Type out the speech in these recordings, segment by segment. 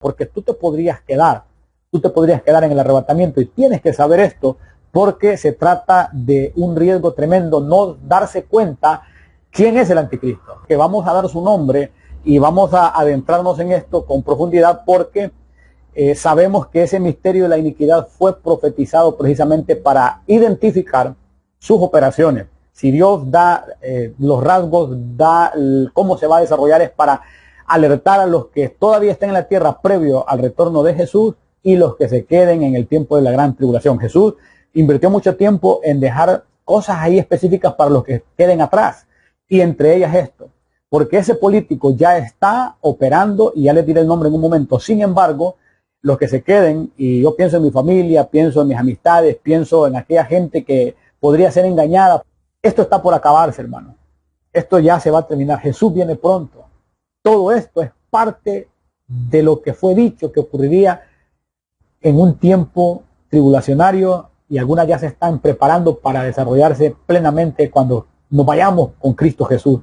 porque tú te podrías quedar en el arrebatamiento, y tienes que saber esto porque se trata de un riesgo tremendo no darse cuenta quién es el anticristo, que vamos a dar su nombre y vamos a adentrarnos en esto con profundidad porque sabemos que ese misterio de la iniquidad fue profetizado precisamente para identificar sus operaciones. Si Dios da los rasgos, da cómo se va a desarrollar, es para alertar a los que todavía estén en la tierra previo al retorno de Jesús y los que se queden en el tiempo de la gran tribulación. Jesús invirtió mucho tiempo en dejar cosas ahí específicas para los que queden atrás, y entre ellas esto, porque ese político ya está operando, y ya les diré el nombre en un momento. Sin embargo, los que se queden, y yo pienso en mi familia, pienso en mis amistades, pienso en aquella gente que podría ser engañada, esto está por acabarse, hermano. Esto ya se va a terminar. Jesús viene pronto. Todo esto es parte de lo que fue dicho que ocurriría en un tiempo tribulacionario, y algunas ya se están preparando para desarrollarse plenamente cuando nos vayamos con Cristo Jesús.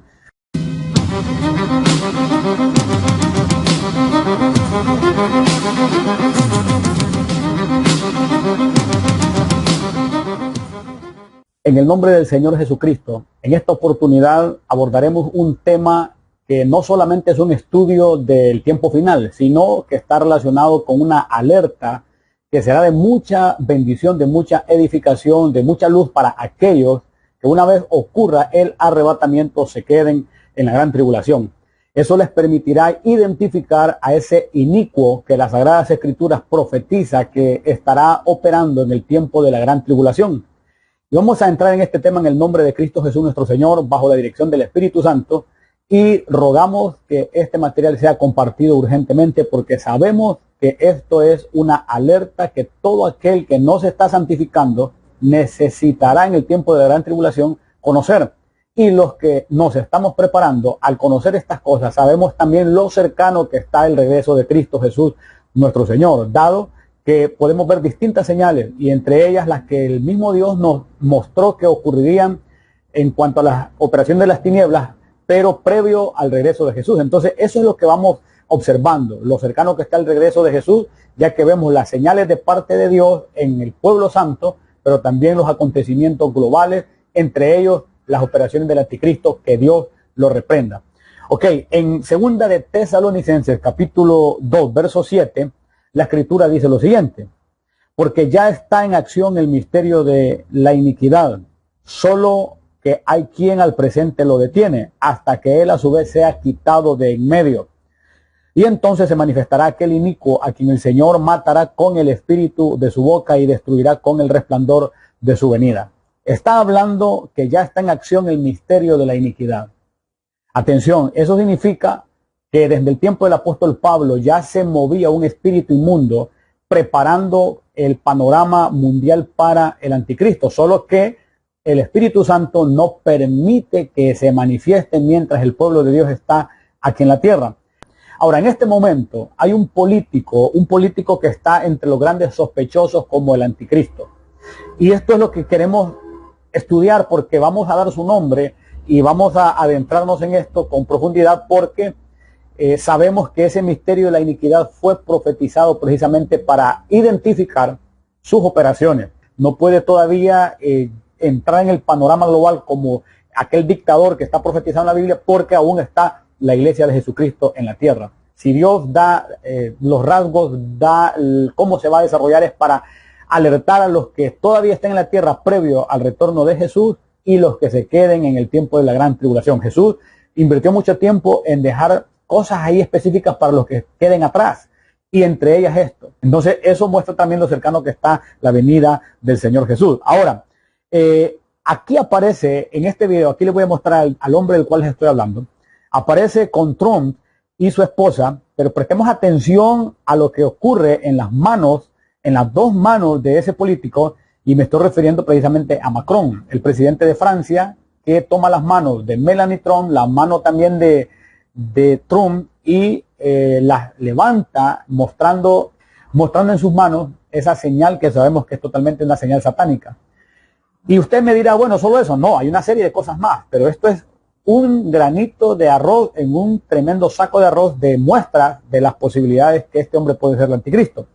En el nombre del Señor Jesucristo, en esta oportunidad abordaremos un tema que no solamente es un estudio del tiempo final, sino que está relacionado con una alerta que será de mucha bendición, de mucha edificación, de mucha luz para aquellos que una vez ocurra el arrebatamiento se queden en la gran tribulación. Eso les permitirá identificar a ese inicuo que las Sagradas Escrituras profetiza que estará operando en el tiempo de la gran tribulación. Y vamos a entrar en este tema en el nombre de Cristo Jesús nuestro Señor, bajo la dirección del Espíritu Santo, y rogamos que este material sea compartido urgentemente, porque sabemos que esto es una alerta que todo aquel que no se está santificando necesitará en el tiempo de la gran tribulación conocer. Y los que nos estamos preparando al conocer estas cosas, sabemos también lo cercano que está el regreso de Cristo Jesús nuestro Señor, dado que podemos ver distintas señales, y entre ellas las que el mismo Dios nos mostró que ocurrirían en cuanto a la operación de las tinieblas, pero previo al regreso de Jesús. Entonces eso es lo que vamos observando, lo cercano que está el regreso de Jesús, ya que vemos las señales de parte de Dios en el pueblo santo, pero también los acontecimientos globales, entre ellos las operaciones del anticristo, que Dios lo reprenda. Ok, en segunda de Tesalonicenses, capítulo 2, verso 7, la Escritura dice lo siguiente: porque ya está en acción el misterio de la iniquidad, solo que hay quien al presente lo detiene, hasta que él a su vez sea quitado de en medio. Y entonces se manifestará aquel inicuo a quien el Señor matará con el espíritu de su boca y destruirá con el resplandor de su venida. Está hablando que ya está en acción el misterio de la iniquidad. Atención, eso significa que desde el tiempo del apóstol Pablo ya se movía un espíritu inmundo preparando el panorama mundial para el anticristo, solo que el Espíritu Santo no permite que se manifieste mientras el pueblo de Dios está aquí en la tierra. Ahora, en este momento hay un político que está entre los grandes sospechosos como el anticristo. Y esto es lo que queremos estudiar, porque vamos a dar su nombre y vamos a adentrarnos en esto con profundidad, porque sabemos que ese misterio de la iniquidad fue profetizado precisamente para identificar sus operaciones. No puede todavía entrar en el panorama global como aquel dictador que está profetizado en la Biblia, porque aún está la iglesia de Jesucristo en la tierra. Si Dios da los rasgos, da cómo se va a desarrollar, es para alertar a los que todavía estén en la tierra previo al retorno de Jesús y los que se queden en el tiempo de la gran tribulación. Jesús invirtió mucho tiempo en dejar cosas ahí específicas para los que queden atrás, y entre ellas esto. Entonces eso muestra también lo cercano que está la venida del Señor Jesús. Ahora, aquí aparece, en este video, aquí les voy a mostrar al hombre del cual les estoy hablando. Aparece con Trump y su esposa, pero prestemos atención a lo que ocurre en las manos, en las dos manos de ese político, y me estoy refiriendo precisamente a Macron, el presidente de Francia, que toma las manos de Melania Trump, la mano también de Trump, y las levanta mostrando en sus manos esa señal que sabemos que es totalmente una señal satánica. Y usted me dirá, bueno, solo eso. No, hay una serie de cosas más, pero esto es un granito de arroz en un tremendo saco de arroz de muestras de las posibilidades que este hombre puede ser el anticristo.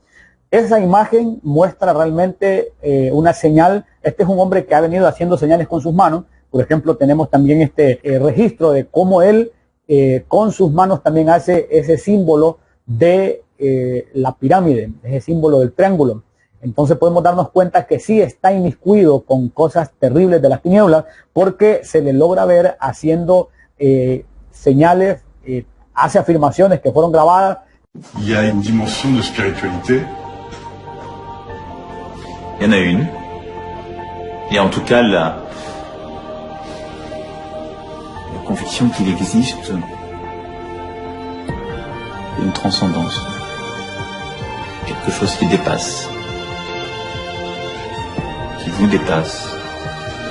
Esa imagen muestra realmente una señal. Este es un hombre que ha venido haciendo señales con sus manos. Por ejemplo, tenemos también este registro de cómo él con sus manos también hace ese símbolo de la pirámide, ese símbolo del triángulo. Entonces podemos darnos cuenta que sí está inmiscuido con cosas terribles de las tinieblas, porque se le logra ver haciendo señales, hace afirmaciones que fueron grabadas. Il y a une dimension de spiritualité. Il y en a une. Et en tout cas, la conviction qu'il existe une transcendance. Quelque chose qui dépasse. Qui vous dépasse.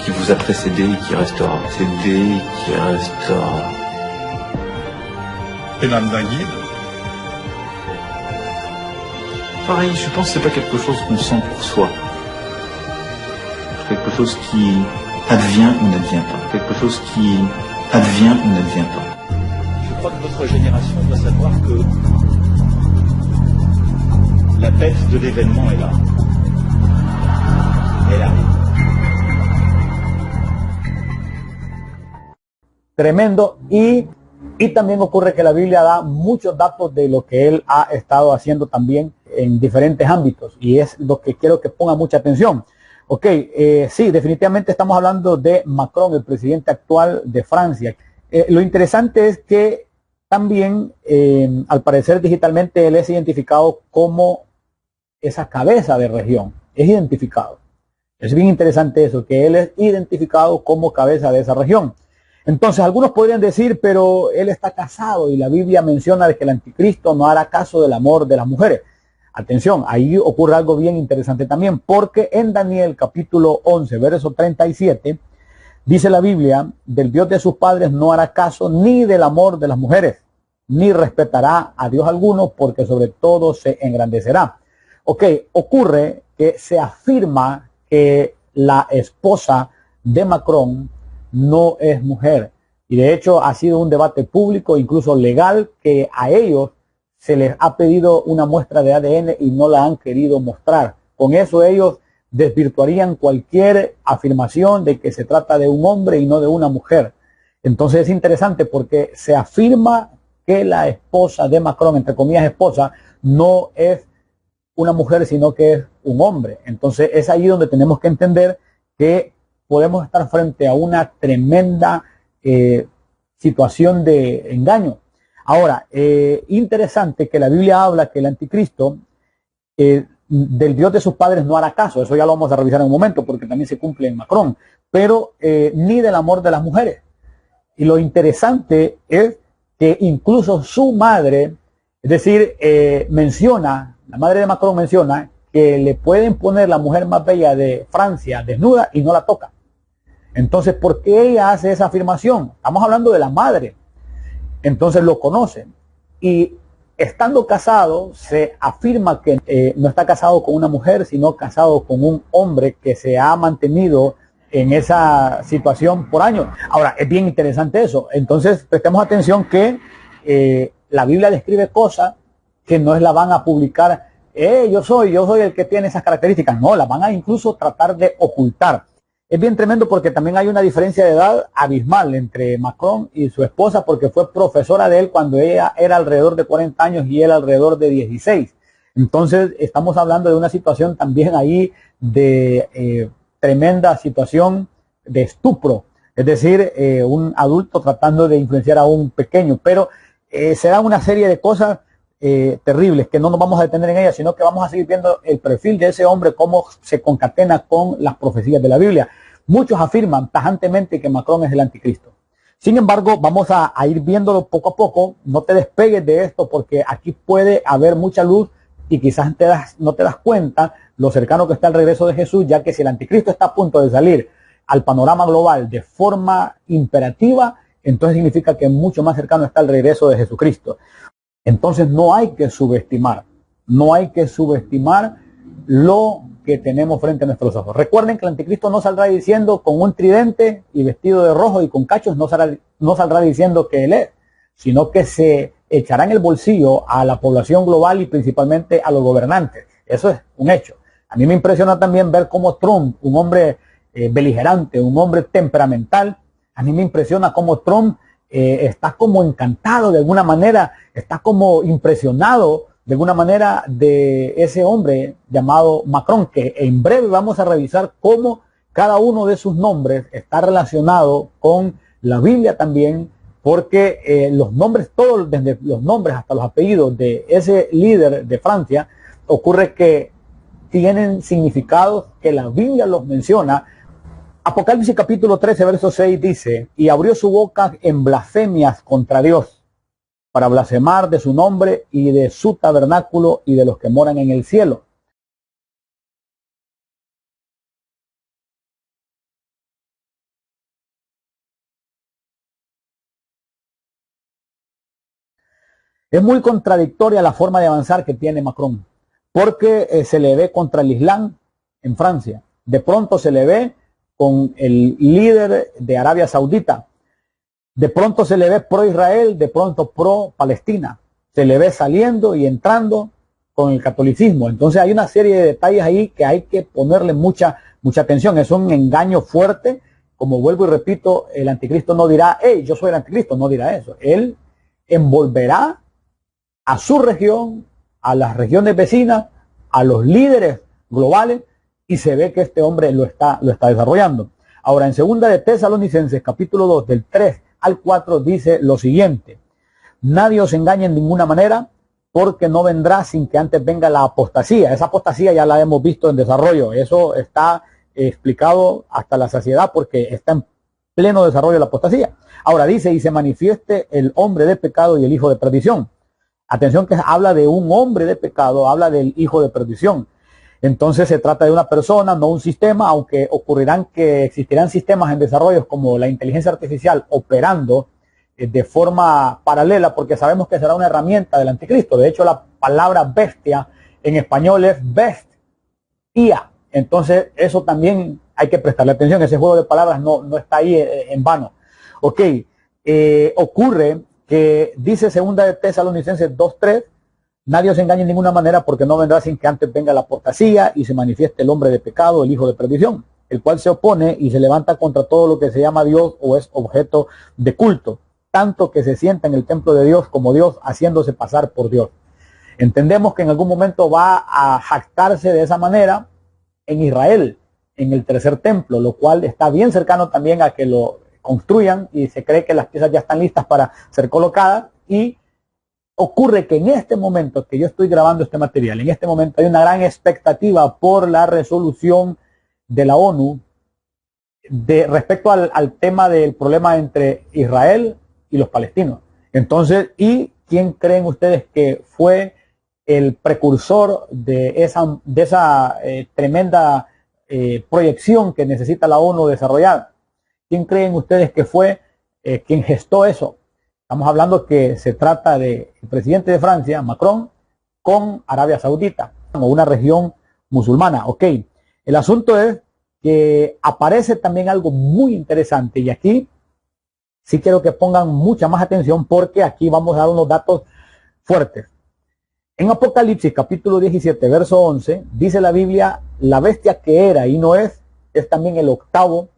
Qui vous a précédé et qui restera précédé et qui restera. Et l'âme d'un guide. Pareil, je pense que c'est pas quelque chose qu'on sent pour soi. C'est quelque chose qui advient ou n'advient pas. Quelque chose qui advient ou n'advient pas. Je crois que votre génération doit savoir que la bête de l'événement est là. Elle arrive. Tremendo. Y también ocurre que la Biblia da muchos datos de lo que él ha estado haciendo también en diferentes ámbitos, y es lo que quiero que ponga mucha atención. Ok, sí, definitivamente estamos hablando de Macron, el presidente actual de Francia. Lo interesante es que también, al parecer digitalmente, él es identificado como esa cabeza de región. Es identificado. Es bien interesante eso, que él es identificado como cabeza de esa región. Entonces, algunos podrían decir, pero él está casado y la Biblia menciona de que el anticristo no hará caso del amor de las mujeres. Atención, ahí ocurre algo bien interesante también, porque en Daniel capítulo 11, verso 37, dice la Biblia, del Dios de sus padres no hará caso ni del amor de las mujeres, ni respetará a Dios alguno, porque sobre todo se engrandecerá. Ok, ocurre que se afirma que la esposa de Macron no es mujer, y de hecho ha sido un debate público, incluso legal, que a ellos se les ha pedido una muestra de ADN y no la han querido mostrar. Con eso ellos desvirtuarían cualquier afirmación de que se trata de un hombre y no de una mujer. Entonces es interesante porque se afirma que la esposa de Macron, entre comillas esposa, no es una mujer sino que es un hombre. Entonces es ahí donde tenemos que entender que podemos estar frente a una tremenda situación de engaño. Ahora, interesante que la Biblia habla que el anticristo del Dios de sus padres no hará caso. Eso ya lo vamos a revisar en un momento porque también se cumple en Macron. Pero ni del amor de las mujeres. Y lo interesante es que incluso su madre, es decir, menciona, la madre de Macron menciona que le pueden poner la mujer más bella de Francia desnuda y no la toca. Entonces, ¿por qué ella hace esa afirmación? Estamos hablando de la madre. Entonces lo conocen. Y estando casado, se afirma que no está casado con una mujer, sino casado con un hombre que se ha mantenido en esa situación por años. Ahora, es bien interesante eso. Entonces, prestemos atención que la Biblia describe cosas que no la van a publicar. Yo soy el que tiene esas características. No, las van a incluso tratar de ocultar. Es bien tremendo porque también hay una diferencia de edad abismal entre Macron y su esposa, porque fue profesora de él cuando ella era alrededor de 40 años y él alrededor de 16. Entonces estamos hablando de una situación también ahí de tremenda situación de estupro. Es decir, un adulto tratando de influenciar a un pequeño. Pero se da una serie de cosas terribles que no nos vamos a detener en ellas, sino que vamos a seguir viendo el perfil de ese hombre, cómo se concatena con las profecías de la Biblia. Muchos afirman tajantemente que Macron es el anticristo. Sin embargo, vamos a ir viéndolo poco a poco. No te despegues de esto porque aquí puede haber mucha luz y quizás no te das cuenta lo cercano que está el regreso de Jesús, ya que si el anticristo está a punto de salir al panorama global de forma imperativa, entonces significa que mucho más cercano está el regreso de Jesucristo. Entonces no hay que subestimar lo que tenemos frente a nuestros ojos. Recuerden que el anticristo no saldrá diciendo con un tridente y vestido de rojo y con cachos, no saldrá diciendo que él es, sino que se echará en el bolsillo a la población global y principalmente a los gobernantes. Eso es un hecho. A mí me impresiona también ver cómo Trump, un hombre beligerante, un hombre temperamental, a mí me impresiona cómo Trump está como encantado de alguna manera, está como impresionado de alguna manera de ese hombre llamado Macron, que en breve vamos a revisar cómo cada uno de sus nombres está relacionado con la Biblia también, porque los nombres, todos desde los nombres hasta los apellidos de ese líder de Francia, ocurre que tienen significados que la Biblia los menciona. Apocalipsis capítulo 13, verso 6 dice, y abrió su boca en blasfemias contra Dios, para blasfemar de su nombre y de su tabernáculo y de los que moran en el cielo. Es muy contradictoria la forma de avanzar que tiene Macron, porque se le ve contra el Islam en Francia. De pronto se le ve con el líder de Arabia Saudita. De pronto se le ve pro Israel, de pronto pro Palestina. Se le ve saliendo y entrando con el catolicismo. Entonces hay una serie de detalles ahí que hay que ponerle mucha atención. Es un engaño fuerte. Como vuelvo y repito, el anticristo no dirá, hey, yo soy el anticristo, no dirá eso. Él envolverá a su región, a las regiones vecinas, a los líderes globales, y se ve que este hombre lo está desarrollando. Ahora, en segunda de Tesalonicenses, capítulo 2, del 3 al 4, dice lo siguiente: nadie os engañe en ninguna manera, porque no vendrá sin que antes venga la apostasía. Esa apostasía ya la hemos visto en desarrollo. Eso está explicado hasta la saciedad, porque está en pleno desarrollo la apostasía. Ahora dice, y se manifieste el hombre de pecado y el hijo de perdición. Atención, que habla de un hombre de pecado, habla del hijo de perdición. Entonces se trata de una persona, no un sistema, aunque existirán sistemas en desarrollo como la inteligencia artificial operando de forma paralela, porque sabemos que será una herramienta del anticristo. De hecho, la palabra bestia en español es bestia. Entonces eso también hay que prestarle atención. Ese juego de palabras no está ahí en vano. Ok, ocurre que dice segunda de Tesalonicenses 2:3, nadie os engañe en ninguna manera, porque no vendrá sin que antes venga la apostasía y se manifieste el hombre de pecado, el hijo de perdición, el cual se opone y se levanta contra todo lo que se llama Dios o es objeto de culto, tanto que se sienta en el templo de Dios como Dios, haciéndose pasar por Dios. Entendemos que en algún momento va a jactarse de esa manera en Israel, en el tercer templo, lo cual está bien cercano también a que lo construyan, y se cree que las piezas ya están listas para ser colocadas. Y ocurre que en este momento que yo estoy grabando este material, en este momento hay una gran expectativa por la resolución de la ONU respecto al tema del problema entre Israel y los palestinos. Entonces, ¿y quién creen ustedes que fue el precursor de esa tremenda proyección que necesita la ONU desarrollar? ¿Quién creen ustedes que fue quien gestó eso? Estamos hablando que se trata del presidente de Francia, Macron, con Arabia Saudita, como una región musulmana. Ok, el asunto es que aparece también algo muy interesante, y aquí sí quiero que pongan mucha más atención, porque aquí vamos a dar unos datos fuertes. En Apocalipsis capítulo 17, verso 11, dice la Biblia, la bestia que era y no es también el octavo,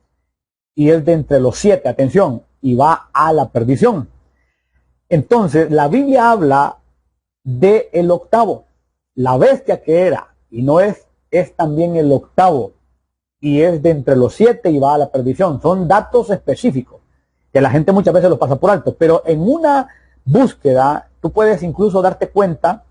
y es de entre los 7, atención, y va a la perdición. Entonces, la Biblia habla de el octavo. La bestia que era y no es también el octavo, y es de entre los 7 y va a la perdición. Son datos específicos que la gente muchas veces los pasa por alto, pero en una búsqueda tú puedes incluso darte cuenta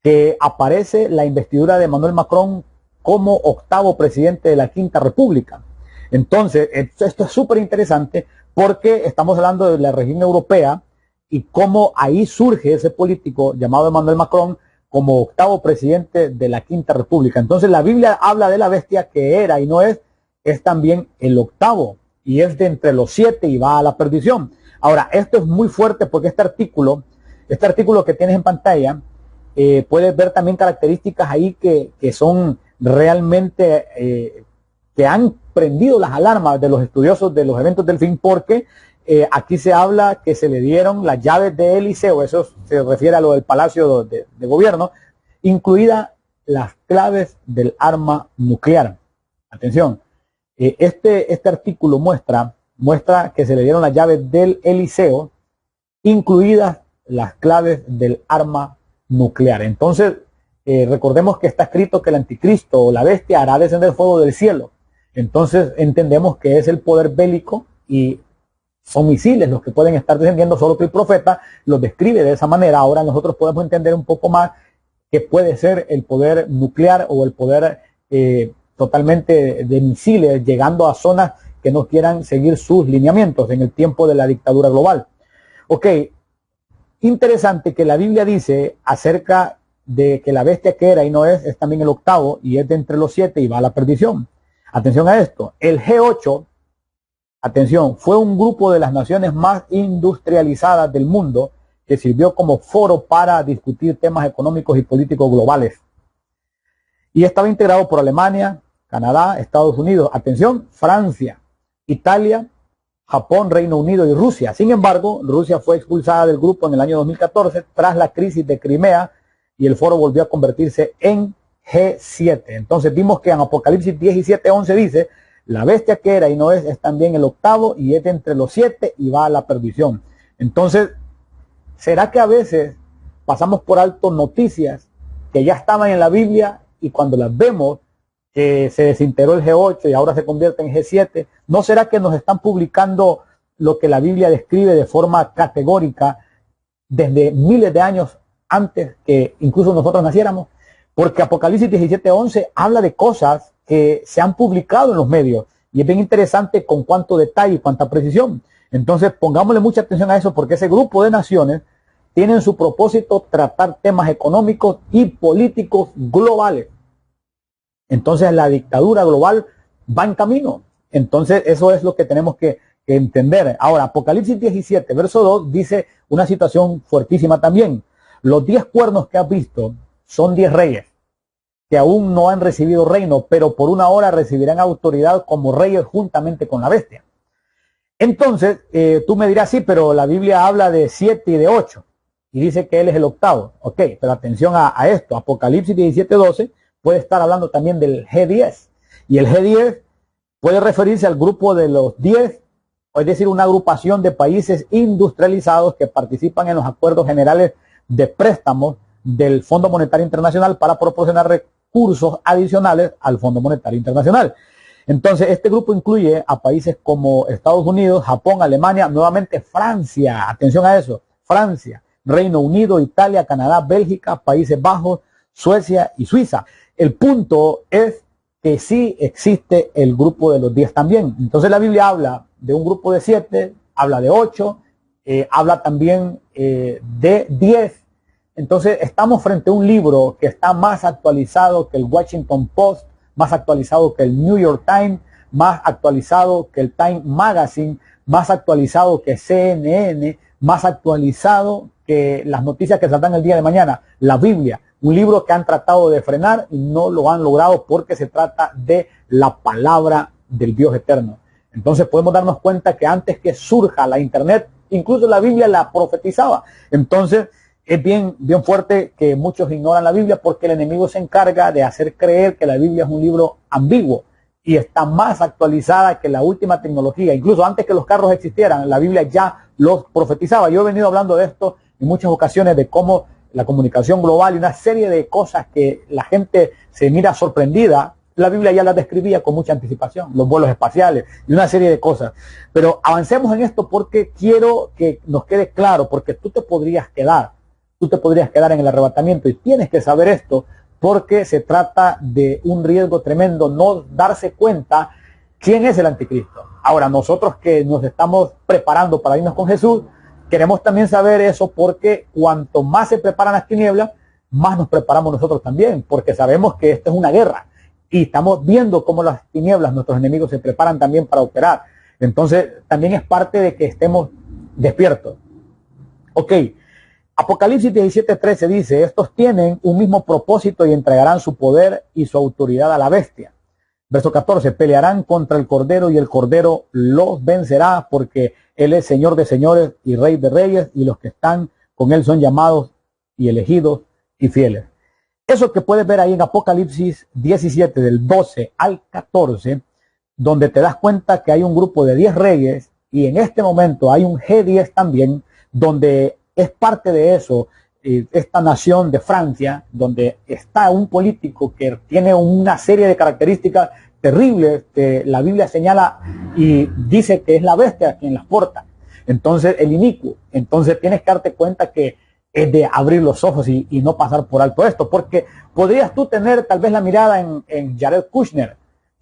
que aparece la investidura de Emmanuel Macron como octavo presidente de la Quinta República. Entonces, esto es súper interesante, porque estamos hablando de la región europea y cómo ahí surge ese político llamado Emmanuel Macron como octavo presidente de la Quinta República. Entonces la Biblia habla de la bestia que era y no es también el octavo, y es de entre los 7 y va a la perdición. Ahora, esto es muy fuerte, porque este artículo que tienes en pantalla puedes ver también características ahí que son realmente, que han prendido las alarmas de los estudiosos de los eventos del fin, porque aquí se habla que se le dieron las llaves de Eliseo, eso se refiere a lo del palacio de gobierno, incluidas las claves del arma nuclear. Atención, este artículo muestra que se le dieron las llaves del Eliseo, incluidas las claves del arma nuclear. Entonces, recordemos que está escrito que el anticristo o la bestia hará descender fuego del cielo. Entonces entendemos que es el poder bélico y son misiles los que pueden estar descendiendo, solo que el profeta los describe de esa manera. Ahora nosotros podemos entender un poco más que puede ser el poder nuclear o el poder totalmente de misiles llegando a zonas que no quieran seguir sus lineamientos en el tiempo de la dictadura global. Ok, interesante que la Biblia dice acerca de que la bestia que era y no es también el octavo y es de entre los 7 y va a la perdición. Atención a esto, el G8, atención, fue un grupo de las naciones más industrializadas del mundo que sirvió como foro para discutir temas económicos y políticos globales. Y estaba integrado por Alemania, Canadá, Estados Unidos, atención, Francia, Italia, Japón, Reino Unido y Rusia. Sin embargo, Rusia fue expulsada del grupo en el año 2014 tras la crisis de Crimea y el foro volvió a convertirse en G7. Entonces vimos que en Apocalipsis 17:11 dice, la bestia que era y no es también el octavo y es de entre los 7 y va a la perdición. Entonces, ¿será que a veces pasamos por alto noticias que ya estaban en la Biblia y cuando las vemos que se desintegró el G8 y ahora se convierte en G7, ¿no será que nos están publicando lo que la Biblia describe de forma categórica desde miles de años antes que incluso nosotros naciéramos? Porque Apocalipsis 17:11 habla de cosas que se han publicado en los medios y es bien interesante con cuánto detalle y cuánta precisión. Entonces pongámosle mucha atención a eso, porque ese grupo de naciones tienen su propósito tratar temas económicos y políticos globales. Entonces la dictadura global va en camino. Entonces eso es lo que tenemos que entender. Ahora, Apocalipsis 17, verso 2, dice una situación fuertísima también. Los 10 cuernos que has visto son 10 reyes que aún no han recibido reino, pero por una hora recibirán autoridad como reyes juntamente con la bestia. Entonces, tú me dirás, sí, pero la Biblia habla de 7 y de 8, y dice que él es el octavo. Ok, pero atención a esto. Apocalipsis 17:12 puede estar hablando también del G10, y el G10 puede referirse al grupo de los 10, es decir, una agrupación de países industrializados que participan en los acuerdos generales de préstamos del Fondo Monetario Internacional para proporcionar recursos adicionales al Fondo Monetario Internacional. Entonces, este grupo incluye a países como Estados Unidos, Japón, Alemania, nuevamente Francia, atención a eso, Francia, Reino Unido, Italia, Canadá, Bélgica, Países Bajos, Suecia y Suiza. El punto es que sí existe el grupo de los 10 también. Entonces la Biblia habla de un grupo de 7, habla de 8, habla también de 10. Entonces estamos frente a un libro que está más actualizado que el Washington Post, más actualizado que el New York Times, más actualizado que el Time Magazine, más actualizado que CNN, más actualizado que las noticias que saldrán el día de mañana. La Biblia, un libro que han tratado de frenar y no lo han logrado porque se trata de la palabra del Dios eterno. Entonces podemos darnos cuenta que antes que surja la internet, incluso la Biblia la profetizaba. Entonces es bien fuerte que muchos ignoran la Biblia porque el enemigo se encarga de hacer creer que la Biblia es un libro ambiguo y está más actualizada que la última tecnología. Incluso antes que los carros existieran, la Biblia ya los profetizaba. Yo he venido hablando de esto en muchas ocasiones, de cómo la comunicación global y una serie de cosas que la gente se mira sorprendida, la Biblia ya las describía con mucha anticipación, los vuelos espaciales y una serie de cosas. Pero avancemos en esto porque quiero que nos quede claro, porque tú te podrías quedar en el arrebatamiento y tienes que saber esto porque se trata de un riesgo tremendo no darse cuenta quién es el anticristo. Ahora, nosotros que nos estamos preparando para irnos con Jesús, queremos también saber eso porque cuanto más se preparan las tinieblas, más nos preparamos nosotros también, porque sabemos que esto es una guerra y estamos viendo cómo las tinieblas, nuestros enemigos, se preparan también para operar. Entonces, también es parte de que estemos despiertos. Ok, Apocalipsis 17:13 dice, estos tienen un mismo propósito y entregarán su poder y su autoridad a la bestia. Verso 14, pelearán contra el Cordero y el Cordero los vencerá porque Él es Señor de señores y Rey de reyes y los que están con Él son llamados y elegidos y fieles. Eso que puedes ver ahí en Apocalipsis 17 del 12 al 14, donde te das cuenta que hay un grupo de 10 reyes y en este momento hay un G10 también, donde es parte de eso, esta nación de Francia, donde está un político que tiene una serie de características terribles que la Biblia señala y dice que es la bestia quien las porta. Entonces, el inicuo. Entonces, tienes que darte cuenta que es de abrir los ojos y no pasar por alto esto, porque podrías tú tener tal vez la mirada en Jared Kushner.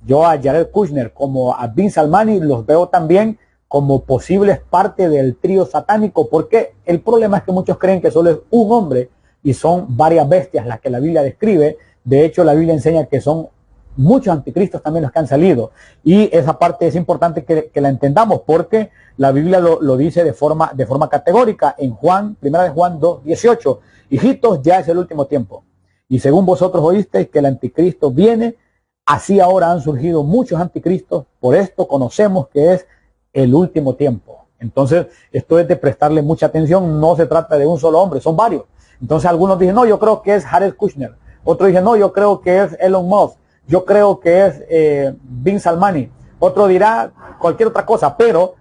Yo a Jared Kushner como a Bin Salman los veo también como posibles parte del trío satánico, porque el problema es que muchos creen que solo es un hombre y son varias bestias las que la Biblia describe. De hecho, la Biblia enseña que son muchos anticristos también los que han salido, y esa parte es importante que la entendamos, porque la Biblia lo dice de forma categórica en primera de Juan 2:18, hijitos, ya es el último tiempo, y según vosotros oísteis que el anticristo viene, así ahora han surgido muchos anticristos, por esto conocemos que es el último tiempo. Entonces, esto es de prestarle mucha atención, no se trata de un solo hombre, son varios. Entonces, algunos dicen, no, yo creo que es Jared Kushner. Otros dicen, no, yo creo que es Elon Musk. Yo creo que es Bin Salman. Otro dirá cualquier otra cosa, pero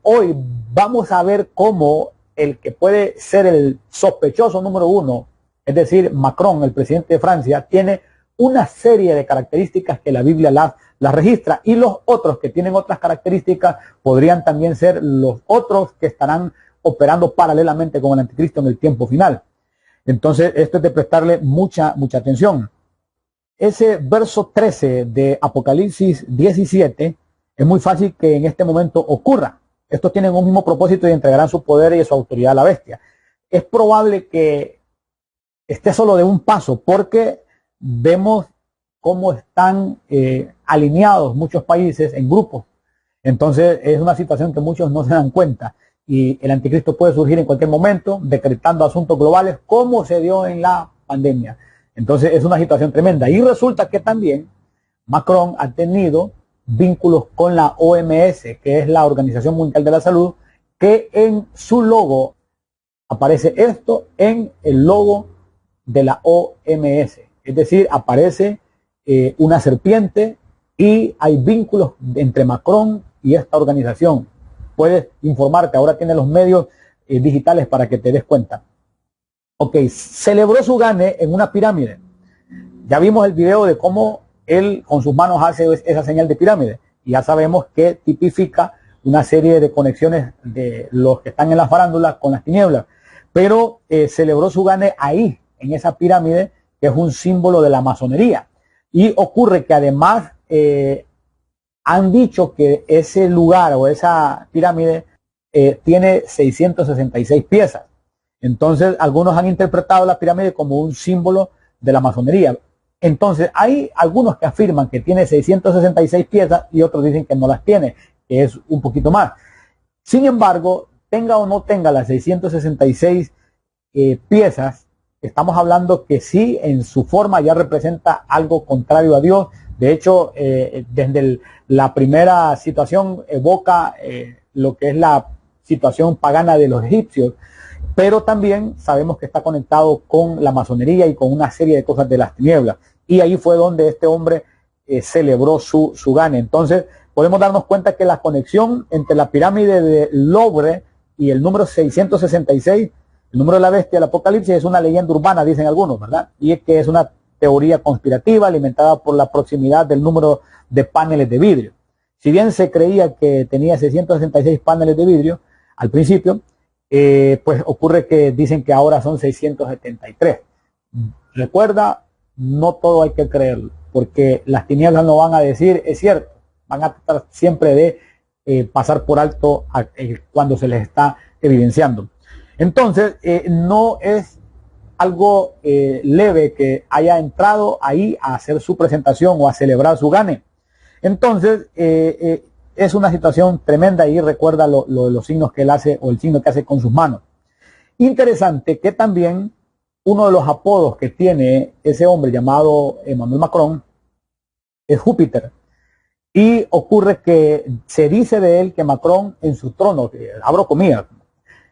hoy vamos a ver cómo el que puede ser el sospechoso número uno, es decir, Macron, el presidente de Francia, tiene una serie de características que la Biblia las registra, y los otros que tienen otras características podrían también ser los otros que estarán operando paralelamente con el anticristo en el tiempo final. Entonces, esto es de prestarle mucha atención. Ese verso 13 de Apocalipsis 17 es muy fácil que en este momento ocurra. Estos tienen un mismo propósito y entregarán su poder y su autoridad a la bestia. Es probable que esté solo de un paso, porque vemos cómo están alineados muchos países en grupos. Entonces es una situación que muchos no se dan cuenta, y el anticristo puede surgir en cualquier momento decretando asuntos globales como se dio en la pandemia. Entonces es una situación tremenda, y resulta que también Macron ha tenido vínculos con la OMS, que es la Organización Mundial de la Salud, que en su logo aparece esto en el logo de la OMS. Es decir, aparece una serpiente y hay vínculos entre Macron y esta organización. Puedes informarte, ahora tiene los medios digitales para que te des cuenta. Ok, celebró su gane en una pirámide. Ya vimos el video de cómo él con sus manos hace esa señal de pirámide. Y ya sabemos que tipifica una serie de conexiones de los que están en la farándula con las tinieblas. Pero celebró su gane ahí, en esa pirámide, que es un símbolo de la masonería. Y ocurre que además han dicho que ese lugar o esa pirámide tiene 666 piezas. Entonces algunos han interpretado la pirámide como un símbolo de la masonería. Entonces hay algunos que afirman que tiene 666 piezas y otros dicen que no las tiene, que es un poquito más. Sin embargo, tenga o no tenga las 666 piezas, estamos hablando que sí, en su forma ya representa algo contrario a Dios. De hecho, desde la primera situación evoca lo que es la situación pagana de los egipcios, pero también sabemos que está conectado con la masonería y con una serie de cosas de las tinieblas. Y ahí fue donde este hombre celebró su gane. Entonces, podemos darnos cuenta que la conexión entre la pirámide de Louvre y el número 666, el número de la bestia del Apocalipsis, es una leyenda urbana, dicen algunos, ¿verdad? Y es que es una teoría conspirativa alimentada por la proximidad del número de paneles de vidrio. Si bien se creía que tenía 666 paneles de vidrio al principio, pues ocurre que dicen que ahora son 673. Recuerda, no todo hay que creerlo, porque las tinieblas no van a decir, es cierto, van a tratar siempre de pasar por alto cuando se les está evidenciando. Entonces, no es algo leve que haya entrado ahí a hacer su presentación o a celebrar su gane. Entonces, es una situación tremenda, y recuerda los signos que él hace, o el signo que hace con sus manos. Interesante que también uno de los apodos que tiene ese hombre llamado Emmanuel Macron es Júpiter. Y ocurre que se dice de él que Macron en su trono, abro comillas,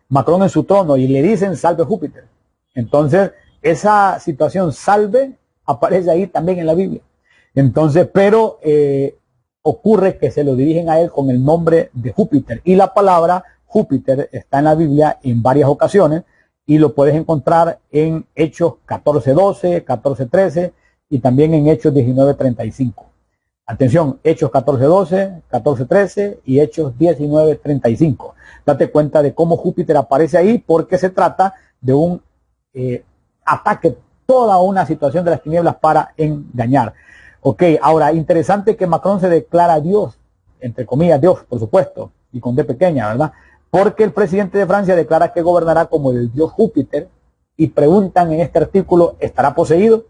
Macron en su trono, y le dicen salve Júpiter. Entonces, esa situación salve aparece ahí también en la Biblia. Entonces, pero ocurre que se lo dirigen a él con el nombre de Júpiter. Y la palabra Júpiter está en la Biblia en varias ocasiones y lo puedes encontrar en Hechos 14:12, 14:13 y también en Hechos 19:35. Atención, Hechos 14:12, 14:13 y Hechos 19:35. Date cuenta de cómo Júpiter aparece ahí porque se trata de un ataque, toda una situación de las tinieblas para engañar. Ok, ahora, interesante que Macron se declara Dios, entre comillas Dios, por supuesto, y con D pequeña, ¿verdad? Porque el presidente de Francia declara que gobernará como el dios Júpiter y preguntan en este artículo, ¿estará poseído?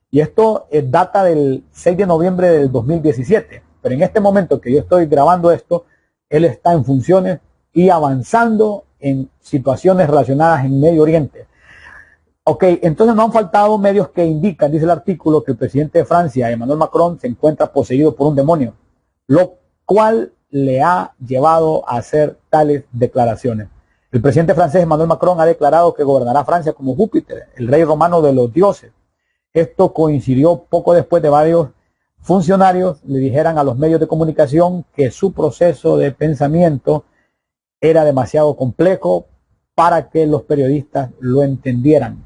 Y esto data del 6 de noviembre del 2017. Pero en este momento que yo estoy grabando esto, él está en funciones y avanzando en situaciones relacionadas en Medio Oriente. Ok, entonces no han faltado medios que indican, dice el artículo, que el presidente de Francia, Emmanuel Macron, se encuentra poseído por un demonio, lo cual le ha llevado a hacer tales declaraciones. El presidente francés, Emmanuel Macron, ha declarado que gobernará Francia como Júpiter, el rey romano de los dioses. Esto coincidió poco después de varios funcionarios le dijeran a los medios de comunicación que su proceso de pensamiento era demasiado complejo para que los periodistas lo entendieran.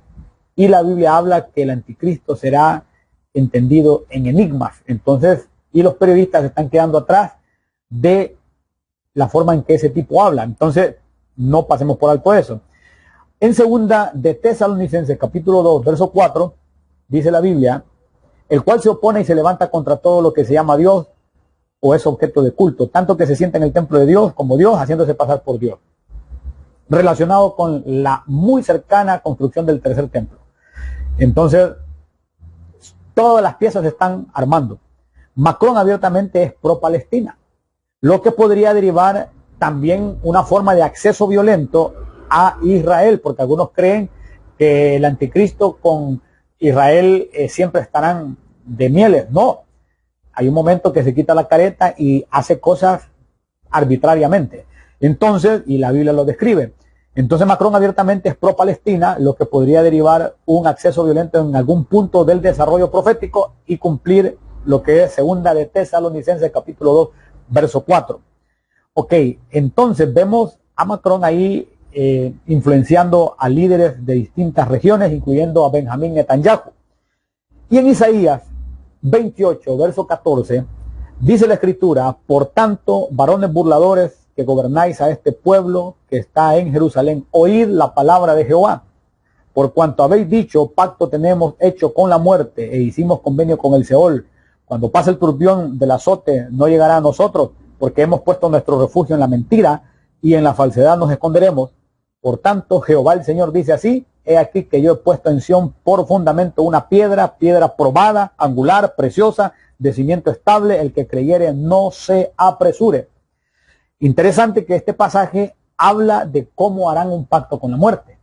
Y la Biblia habla que el anticristo será entendido en enigmas. Entonces, y los periodistas se están quedando atrás de la forma en que ese tipo habla. Entonces, no pasemos por alto eso. En segunda de Tesalonicenses, capítulo 2, verso 4, dice la Biblia, el cual se opone y se levanta contra todo lo que se llama Dios o es objeto de culto, tanto que se sienta en el templo de Dios como Dios, haciéndose pasar por Dios. Relacionado con la muy cercana construcción del tercer templo. Entonces, todas las piezas se están armando. Macron abiertamente es pro-Palestina, lo que podría derivar también una forma de acceso violento a Israel, porque algunos creen que el anticristo con Israel siempre estarán de mieles. No, hay un momento que se quita la careta y hace cosas arbitrariamente. Entonces, y la Biblia lo describe. Entonces Macron abiertamente es pro-Palestina, lo que podría derivar un acceso violento en algún punto del desarrollo profético y cumplir lo que es segunda de Tesalonicenses capítulo 2, verso 4. Ok, entonces vemos a Macron ahí influenciando a líderes de distintas regiones, incluyendo a Benjamín Netanyahu. Y en Isaías 28, verso 14, dice la escritura, por tanto, varones burladores que gobernáis a este pueblo que está en Jerusalén, oíd la palabra de Jehová. Por cuanto habéis dicho, pacto tenemos hecho con la muerte e hicimos convenio con el Seol. Cuando pase el turbión del azote no llegará a nosotros, porque hemos puesto nuestro refugio en la mentira y en la falsedad nos esconderemos. Por tanto, Jehová el Señor dice así, he aquí que yo he puesto en Sión por fundamento una piedra, piedra probada, angular, preciosa, de cimiento estable, el que creyere no se apresure. Interesante que este pasaje habla de cómo harán un pacto con la muerte.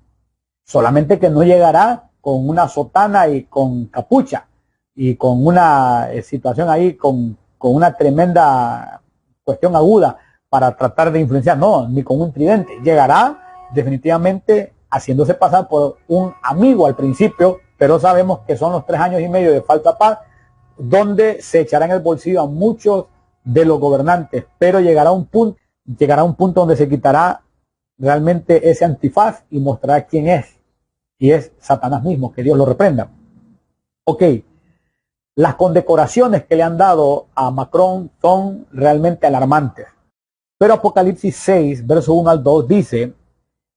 Solamente que no llegará con una sotana y con capucha y con una situación ahí, con una tremenda cuestión aguda para tratar de influenciar. No, ni con un tridente. Llegará definitivamente haciéndose pasar por un amigo al principio, pero sabemos que son los 3 años y medio de falsa paz, donde se echará en el bolsillo a muchos de los gobernantes, pero llegará un punto donde se quitará realmente ese antifaz y mostrará quién es, y es Satanás mismo, que Dios lo reprenda. Ok, las condecoraciones que le han dado a Macron son realmente alarmantes, pero Apocalipsis 6, verso 1 al 2 dice,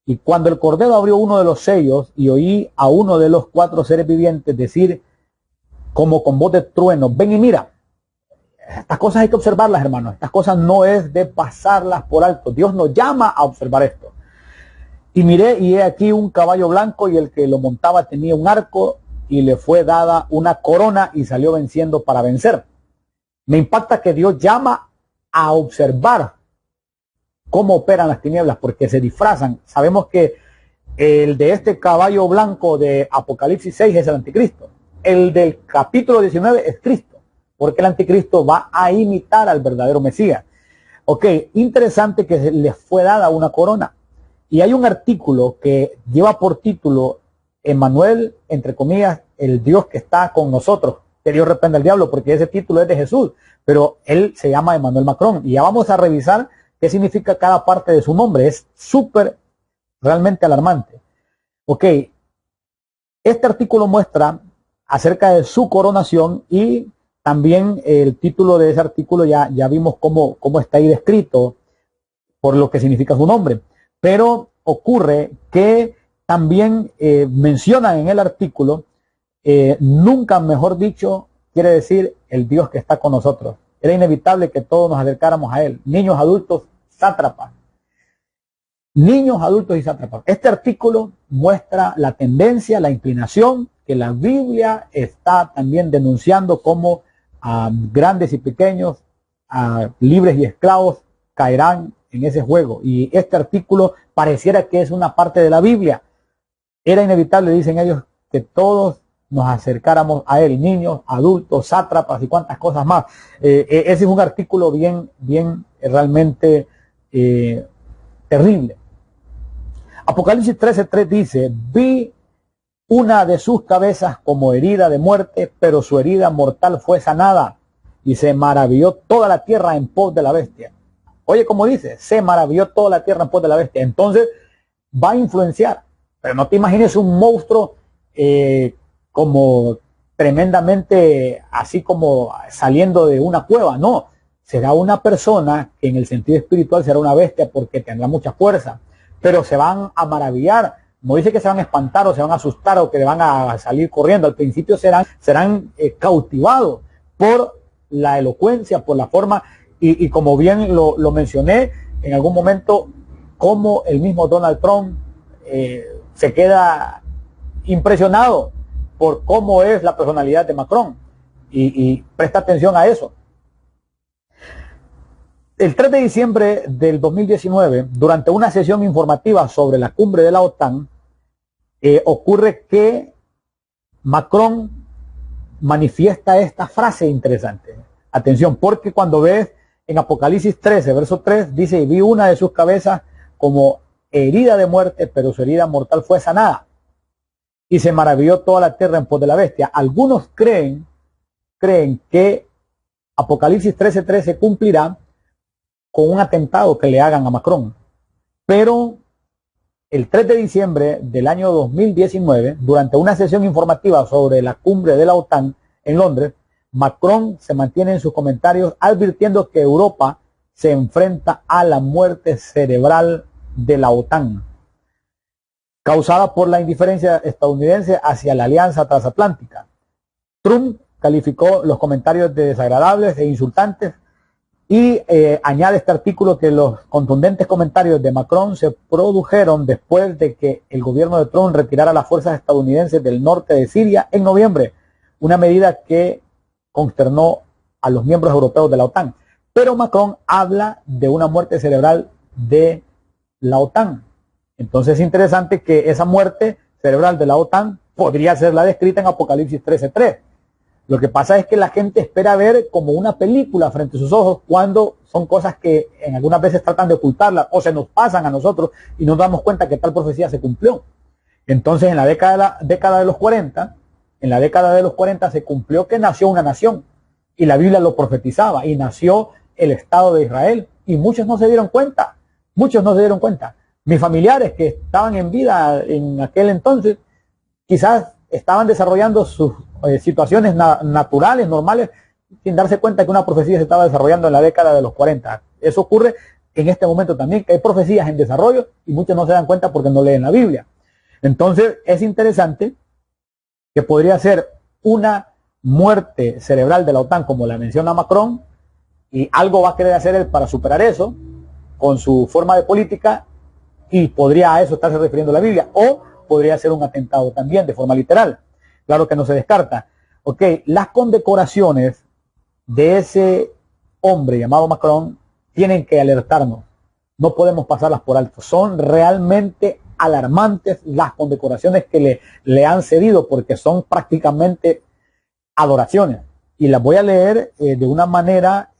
y cuando el Cordero abrió uno de los sellos y oí a uno de los 4 seres vivientes decir como con voz de trueno, ven y mira. Estas cosas hay que observarlas, hermanos. Estas cosas no es de pasarlas por alto. Dios nos llama a observar esto. Y miré y he aquí un caballo blanco y el que lo montaba tenía un arco y le fue dada una corona y salió venciendo para vencer. Me impacta que Dios llama a observar cómo operan las tinieblas porque se disfrazan. Sabemos que El de este caballo blanco de Apocalipsis 6 es el anticristo. El del capítulo 19 es Cristo, porque el anticristo va a imitar al verdadero Mesías. Ok, interesante que le fue dada una corona. Y hay un artículo que lleva por título Emmanuel, entre comillas, el Dios que está con nosotros. Que Dios reprenda al diablo, porque ese título es de Jesús, pero él se llama Emmanuel Macron. Y ya vamos a revisar qué significa cada parte de su nombre. Es súper, realmente alarmante. Ok, este artículo muestra acerca de su coronación y también el título de ese artículo ya vimos cómo está ahí descrito por lo que significa su nombre. Pero ocurre que también mencionan en el artículo, nunca mejor dicho, quiere decir el Dios que está con nosotros. Era inevitable que todos nos acercáramos a él, niños, adultos, sátrapas. Niños, adultos y sátrapas. Este artículo muestra la tendencia, la inclinación que la Biblia está también denunciando como a grandes y pequeños, a libres y esclavos caerán en ese juego. Y este artículo pareciera que es una parte de la Biblia. Era inevitable, dicen ellos, que todos nos acercáramos a él, niños, adultos, sátrapas y cuantas cosas más. Ese es un artículo bien realmente terrible. Apocalipsis 13:3 dice, vi una de sus cabezas como herida de muerte, pero su herida mortal fue sanada, y se maravilló toda la tierra en pos de la bestia. Oye, como dice, se maravilló toda la tierra en pos de la bestia. Entonces va a influenciar, pero no te imagines un monstruo como tremendamente, así como saliendo de una cueva. No, será una persona que en el sentido espiritual será una bestia porque tendrá mucha fuerza, pero se van a maravillar. No dice que se van a espantar o se van a asustar o que van a salir corriendo. Al principio serán cautivados por la elocuencia, por la forma, y como bien lo mencioné en algún momento, como el mismo Donald Trump se queda impresionado por cómo es la personalidad de Macron, y presta atención a eso. El 3 de diciembre del 2019, durante una sesión informativa sobre la cumbre de la OTAN, ocurre que Macron manifiesta esta frase interesante. Atención, porque cuando ves en Apocalipsis 13, verso 3, dice, y vi una de sus cabezas como herida de muerte, pero su herida mortal fue sanada, y se maravilló toda la tierra en pos de la bestia. Algunos creen que Apocalipsis 13:3 se cumplirá con un atentado que le hagan a Macron. Pero el 3 de diciembre del año 2019, durante una sesión informativa sobre la cumbre de la OTAN en Londres, Macron se mantiene en sus comentarios advirtiendo que Europa se enfrenta a la muerte cerebral de la OTAN, causada por la indiferencia estadounidense hacia la alianza transatlántica. Trump calificó los comentarios de desagradables e insultantes y añade este artículo que los contundentes comentarios de Macron se produjeron después de que el gobierno de Trump retirara las fuerzas estadounidenses del norte de Siria en noviembre, una medida que consternó a los miembros europeos de la OTAN. Pero Macron habla de una muerte cerebral de la OTAN. Entonces es interesante que esa muerte cerebral de la OTAN podría ser la descrita en Apocalipsis 13:3. Lo que pasa es que la gente espera ver como una película frente a sus ojos cuando son cosas que en algunas veces tratan de ocultarla o se nos pasan a nosotros y nos damos cuenta que tal profecía se cumplió. Entonces en la década de los 40, se cumplió que nació una nación y la Biblia lo profetizaba y nació el Estado de Israel y muchos no se dieron cuenta. Mis familiares que estaban en vida en aquel entonces quizás estaban desarrollando sus situaciones naturales, normales, sin darse cuenta que una profecía se estaba desarrollando en la década de los 40. Eso ocurre en este momento también, que hay profecías en desarrollo y muchos no se dan cuenta porque no leen la Biblia. Entonces es interesante que podría ser una muerte cerebral de la OTAN, como la menciona Macron, y algo va a querer hacer él para superar eso con su forma de política, y podría a eso estarse refiriendo la Biblia, o podría ser un atentado también de forma literal. Claro que no se descarta. Ok, las condecoraciones de ese hombre llamado Macron tienen que alertarnos. No podemos pasarlas por alto. Son realmente alarmantes las condecoraciones que le han cedido, porque son prácticamente adoraciones. Y las voy a leer de una manera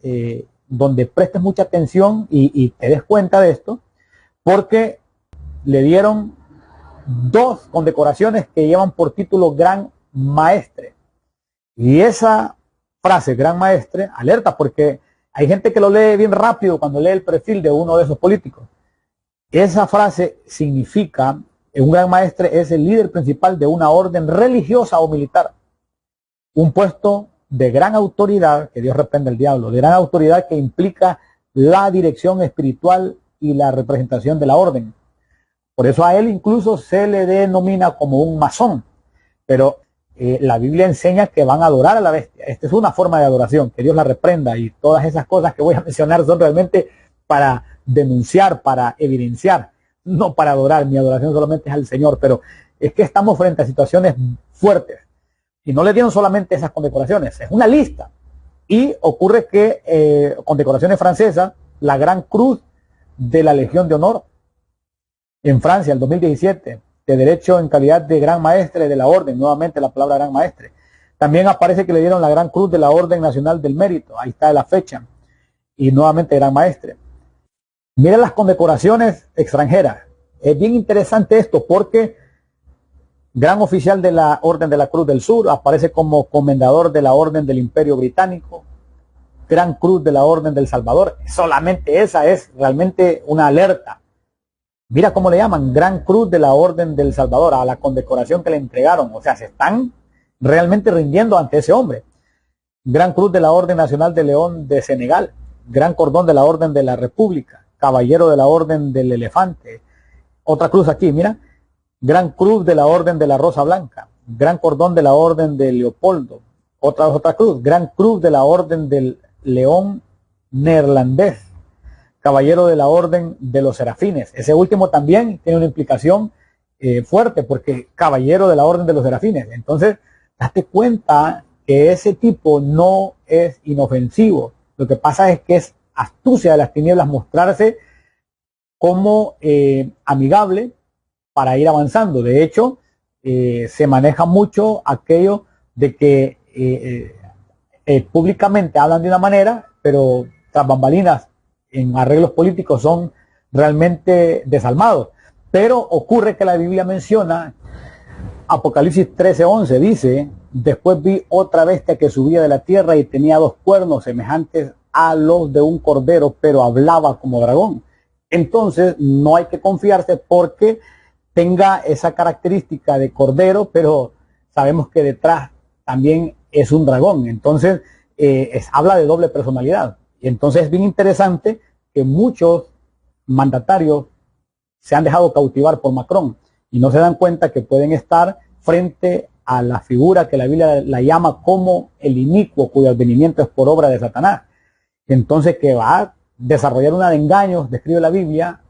donde prestes mucha atención y te des cuenta de esto, porque le dieron 2 condecoraciones que llevan por título Gran Maestre. Y esa frase, Gran Maestre, alerta, porque hay gente que lo lee bien rápido cuando lee el perfil de uno de esos políticos. Esa frase significa, un Gran Maestre es el líder principal de una orden religiosa o militar. Un puesto de gran autoridad, que Dios reprenda al diablo, de gran autoridad que implica la dirección espiritual y la representación de la orden. Por eso a él incluso se le denomina como un masón. Pero la Biblia enseña que van a adorar a la bestia. Esta es una forma de adoración, que Dios la reprenda, y todas esas cosas que voy a mencionar son realmente para denunciar, para evidenciar, no para adorar. Mi adoración solamente es al Señor, pero es que estamos frente a situaciones fuertes. Y no le dieron solamente esas condecoraciones, es una lista. Y ocurre que condecoraciones francesas, la Gran Cruz de la Legión de Honor en Francia, el 2017, de derecho en calidad de Gran Maestre de la Orden, nuevamente la palabra Gran Maestre. También aparece que le dieron la Gran Cruz de la Orden Nacional del Mérito, ahí está la fecha, y nuevamente Gran Maestre. Miren las condecoraciones extranjeras. Es bien interesante esto, porque Gran Oficial de la Orden de la Cruz del Sur aparece como Comendador de la Orden del Imperio Británico. Gran Cruz de la Orden del Salvador. Solamente esa es realmente una alerta. Mira cómo le llaman, Gran Cruz de la Orden del Salvador, a la condecoración que le entregaron. O sea, se están realmente rindiendo ante ese hombre. Gran Cruz de la Orden Nacional de León de Senegal. Gran Cordón de la Orden de la República. Caballero de la Orden del Elefante. Otra cruz aquí, mira. Gran Cruz de la Orden de la Rosa Blanca. Gran Cordón de la Orden de Leopoldo. Otra cruz. Gran Cruz de la Orden del León Neerlandés. Caballero de la Orden de los Serafines. Ese último también tiene una implicación fuerte, porque Caballero de la Orden de los Serafines. Entonces, date cuenta que ese tipo no es inofensivo. Lo que pasa es que es astucia de las tinieblas mostrarse como amigable para ir avanzando. De hecho, se maneja mucho aquello de que públicamente hablan de una manera, pero tras bambalinas en arreglos políticos son realmente desalmados. Pero ocurre que la Biblia menciona, Apocalipsis 13:11 dice: después vi otra bestia que subía de la tierra y tenía 2 cuernos semejantes a los de un cordero, pero hablaba como dragón. Entonces no hay que confiarse porque tenga esa característica de cordero, pero sabemos que detrás también es un dragón. Entonces habla de doble personalidad. Y entonces es bien interesante que muchos mandatarios se han dejado cautivar por Macron y no se dan cuenta que pueden estar frente a la figura que la Biblia la llama como el inicuo, cuyo advenimiento es por obra de Satanás. Entonces, que va a desarrollar una de engaños, describe la Biblia,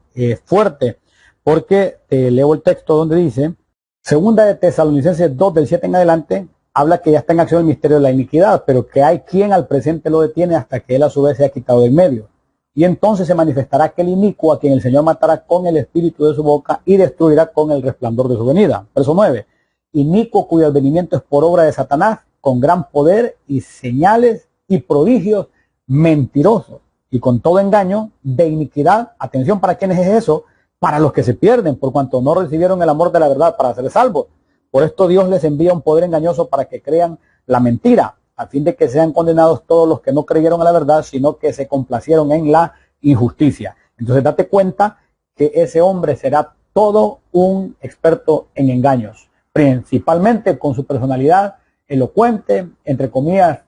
fuerte, porque te leo el texto donde dice, segunda de Tesalonicenses 2, del 7 en adelante, habla que ya está en acción el misterio de la iniquidad, pero que hay quien al presente lo detiene hasta que él a su vez se ha quitado del medio. Y entonces se manifestará aquel inicuo a quien el Señor matará con el espíritu de su boca y destruirá con el resplandor de su venida. Verso 9. Inicuo cuyo advenimiento es por obra de Satanás, con gran poder y señales y prodigios, mentirosos y con todo engaño de iniquidad. Atención, ¿para quiénes es eso? Para los que se pierden, por cuanto no recibieron el amor de la verdad para ser salvos. Por esto Dios les envía un poder engañoso para que crean la mentira, a fin de que sean condenados todos los que no creyeron a la verdad, sino que se complacieron en la injusticia. Entonces date cuenta que ese hombre será todo un experto en engaños, principalmente con su personalidad elocuente, entre comillas,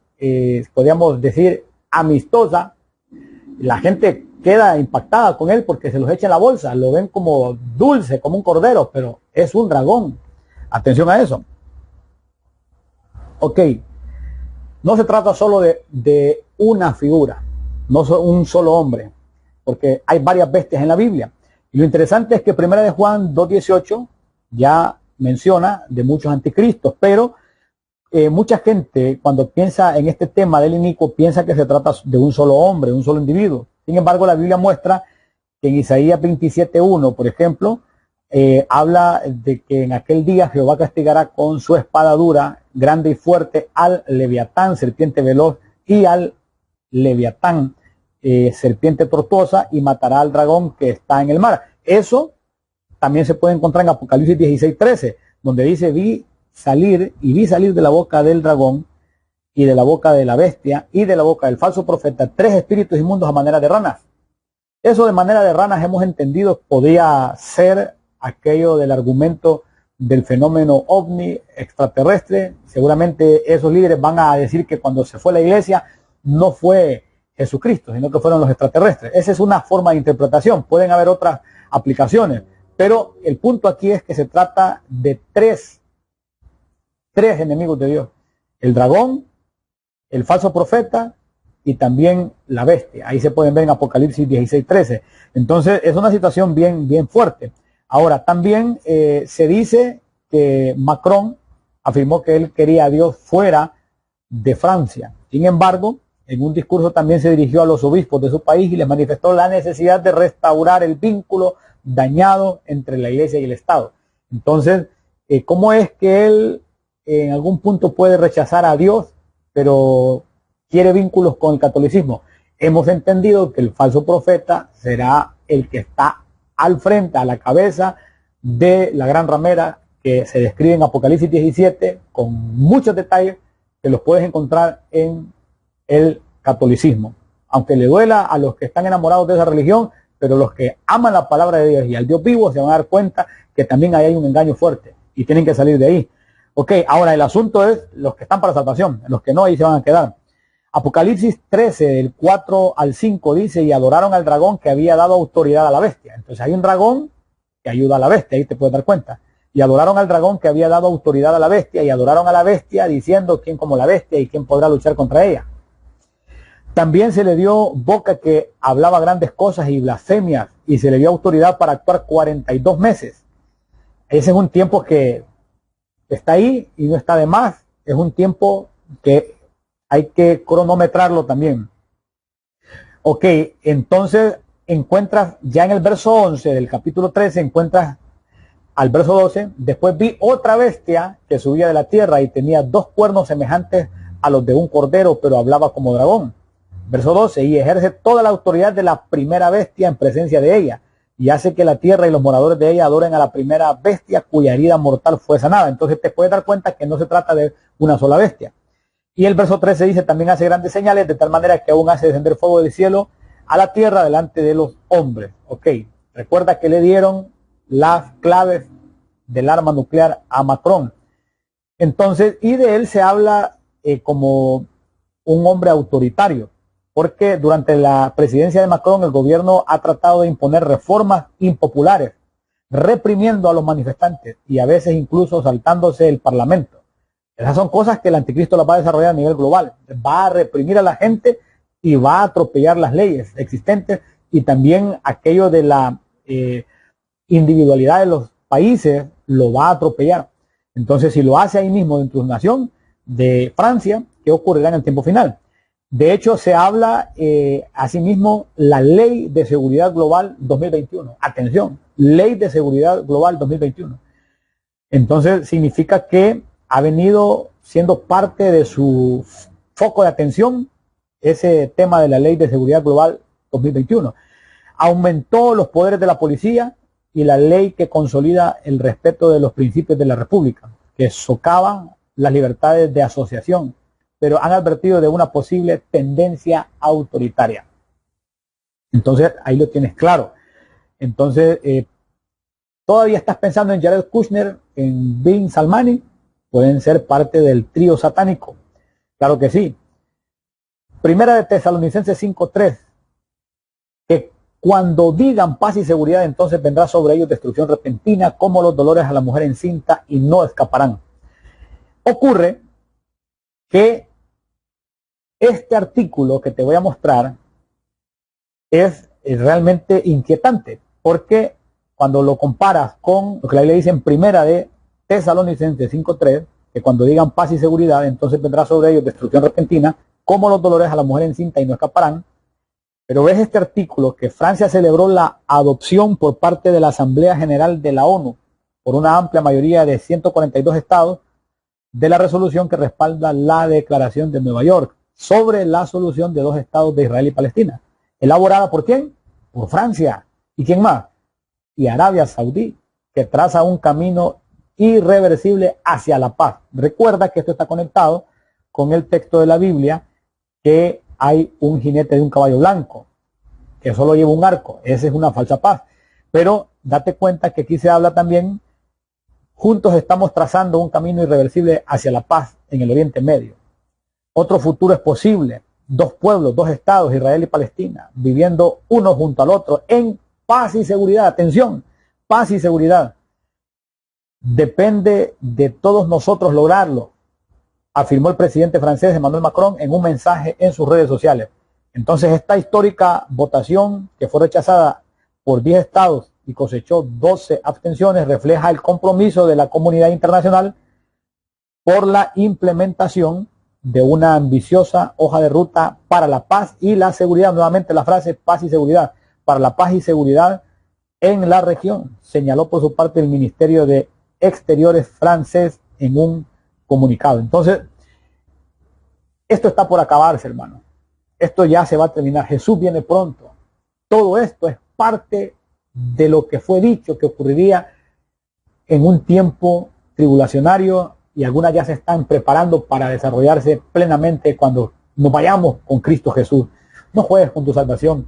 podríamos decir amistosa. La gente queda impactada con él porque se los echa en la bolsa, lo ven como dulce, como un cordero, pero es un dragón. Atención a eso. Ok, no se trata solo de una figura, no un solo hombre, porque hay varias bestias en la Biblia. Y lo interesante es que 1 de Juan 2:18 ya menciona de muchos anticristos, pero mucha gente cuando piensa en este tema del inicuo piensa que se trata de un solo hombre, un solo individuo. Sin embargo, la Biblia muestra que en Isaías 27:1, por ejemplo, habla de que en aquel día Jehová castigará con su espada dura, grande y fuerte, al Leviatán, serpiente veloz, y al Leviatán, serpiente tortuosa, y matará al dragón que está en el mar. Eso también se puede encontrar en Apocalipsis 16:13, donde dice, vi salir de la boca del dragón y de la boca de la bestia y de la boca del falso profeta 3 espíritus inmundos a manera de ranas. Eso de manera de ranas hemos entendido podía ser aquello del argumento del fenómeno ovni extraterrestre. Seguramente esos líderes van a decir que cuando se fue la iglesia no fue Jesucristo, sino que fueron los extraterrestres. Esa es una forma de interpretación. Pueden haber otras aplicaciones, pero el punto aquí es que se trata de tres enemigos de Dios: el dragón, el falso profeta y también la bestia. Ahí se pueden ver en Apocalipsis 16:13. Entonces es una situación bien fuerte. Ahora, también se dice que Macron afirmó que él quería a Dios fuera de Francia. Sin embargo, en un discurso también se dirigió a los obispos de su país y les manifestó la necesidad de restaurar el vínculo dañado entre la iglesia y el Estado. Entonces, ¿cómo es que él en algún punto puede rechazar a Dios, pero quiere vínculos con el catolicismo? Hemos entendido que el falso profeta será el que está al frente, a la cabeza de la gran ramera que se describe en Apocalipsis 17 con muchos detalles que los puedes encontrar en el catolicismo. Aunque le duela a los que están enamorados de esa religión, pero los que aman la palabra de Dios y al Dios vivo se van a dar cuenta que también ahí hay un engaño fuerte y tienen que salir de ahí. Ok, ahora el asunto es los que están para salvación, los que no, ahí se van a quedar. Apocalipsis 13, del 4 al 5 dice, y adoraron al dragón que había dado autoridad a la bestia. Entonces hay un dragón que ayuda a la bestia, ahí te puedes dar cuenta. Y adoraron al dragón que había dado autoridad a la bestia, y adoraron a la bestia diciendo, ¿quién como la bestia y quién podrá luchar contra ella? También se le dio boca que hablaba grandes cosas y blasfemias, y se le dio autoridad para actuar 42 meses. Ese es un tiempo que está ahí y no está de más. Es un tiempo que hay que cronometrarlo también. Ok, entonces encuentras ya en el verso 11 del capítulo 13, encuentras al verso 12, después vi otra bestia que subía de la tierra y tenía 2 cuernos semejantes a los de un cordero, pero hablaba como dragón. Verso 12, y ejerce toda la autoridad de la primera bestia en presencia de ella, y hace que la tierra y los moradores de ella adoren a la primera bestia cuya herida mortal fue sanada. Entonces te puedes dar cuenta que no se trata de una sola bestia. Y el verso 13 dice, también hace grandes señales, de tal manera que aún hace descender fuego del cielo a la tierra delante de los hombres. Ok, recuerda que le dieron las claves del arma nuclear a Macron. Entonces, y de él se habla como un hombre autoritario, porque durante la presidencia de Macron el gobierno ha tratado de imponer reformas impopulares, reprimiendo a los manifestantes y a veces incluso saltándose el parlamento. Esas son cosas que el anticristo las va a desarrollar a nivel global. Va a reprimir a la gente y va a atropellar las leyes existentes, y también aquello de la individualidad de los países lo va a atropellar. Entonces, si lo hace ahí mismo dentro de su nación de Francia, ¿qué ocurrirá en el tiempo final? De hecho, se habla asimismo la Ley de Seguridad Global 2021. Atención, Ley de Seguridad Global 2021. Entonces, significa que ha venido siendo parte de su foco de atención ese tema de la Ley de Seguridad Global 2021. Aumentó los poderes de la policía y la ley que consolida el respeto de los principios de la República, que socava las libertades de asociación, pero han advertido de una posible tendencia autoritaria. Entonces, ahí lo tienes claro. Entonces, ¿todavía estás pensando en Jared Kushner, en Bin Salmani? Pueden ser parte del trío satánico. Claro que sí. Primera de Tesalonicenses 5:3, que cuando digan paz y seguridad, entonces vendrá sobre ellos destrucción repentina, como los dolores a la mujer encinta, y no escaparán. Ocurre que este artículo que te voy a mostrar es realmente inquietante, porque cuando lo comparas con lo que la Biblia dice en Primera de Tesalonicenses 5:3, que cuando digan paz y seguridad, entonces vendrá sobre ellos destrucción repentina, como los dolores a la mujer encinta y no escaparán. Pero ves este artículo que Francia celebró la adopción por parte de la Asamblea General de la ONU por una amplia mayoría de 142 estados de la resolución que respalda la Declaración de Nueva York sobre la solución de dos estados de Israel y Palestina. ¿Elaborada por quién? Por Francia. ¿Y quién más? Y Arabia Saudí, que traza un camino irreversible hacia la paz. Recuerda que esto está conectado con el texto de la Biblia, que hay un jinete de un caballo blanco, que solo lleva un arco. Esa es una falsa paz. Pero date cuenta que aquí se habla también, juntos estamos trazando un camino irreversible hacia la paz en el Oriente Medio. Otro futuro es posible. Dos pueblos, dos estados, Israel y Palestina, viviendo uno junto al otro en paz y seguridad. Atención, paz y seguridad. Depende de todos nosotros lograrlo, afirmó el presidente francés Emmanuel Macron en un mensaje en sus redes sociales. Entonces, esta histórica votación, que fue rechazada por 10 estados y cosechó 12 abstenciones, refleja el compromiso de la comunidad internacional por la implementación de una ambiciosa hoja de ruta para la paz y la seguridad. Nuevamente la frase paz y seguridad, para la paz y seguridad en la región, señaló por su parte el Ministerio de Exteriores francés en un comunicado. Entonces, esto está por acabarse, hermano. Esto ya se va a terminar. Jesús viene pronto. Todo esto es parte de lo que fue dicho que ocurriría en un tiempo tribulacionario, y algunas ya se están preparando para desarrollarse plenamente cuando nos vayamos con Cristo Jesús. No juegues con tu salvación.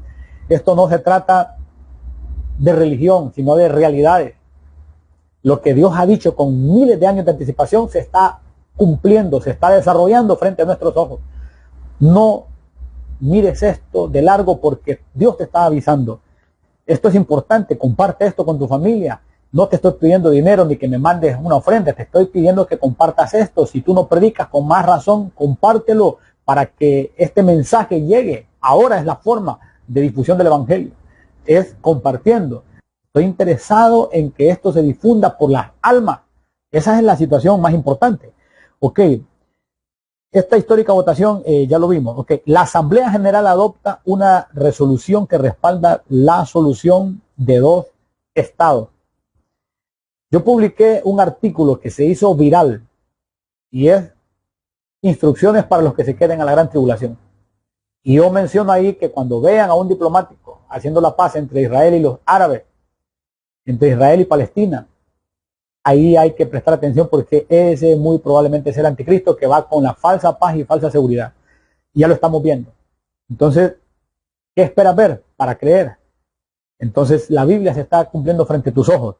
Esto no se trata de religión, sino de realidades. Lo que Dios ha dicho con miles de años de anticipación se está cumpliendo, se está desarrollando frente a nuestros ojos. No mires esto de largo porque Dios te está avisando. Esto es importante, comparte esto con tu familia. No te estoy pidiendo dinero ni que me mandes una ofrenda, te estoy pidiendo que compartas esto. Si tú no predicas, con más razón, compártelo para que este mensaje llegue. Ahora es la forma de difusión del evangelio, es compartiendo. Estoy interesado en que esto se difunda por las almas. Esa es la situación más importante. Ok, esta histórica votación ya lo vimos. Ok, la Asamblea General adopta una resolución que respalda la solución de dos estados. Yo publiqué un artículo que se hizo viral y es instrucciones para los que se queden a la gran tribulación. Y yo menciono ahí que cuando vean a un diplomático haciendo la paz entre Israel y los árabes, entre Israel y Palestina, ahí hay que prestar atención porque ese muy probablemente es el anticristo que va con la falsa paz y falsa seguridad. Y ya lo estamos viendo. Entonces, ¿qué esperas ver para creer? Entonces, la Biblia se está cumpliendo frente a tus ojos.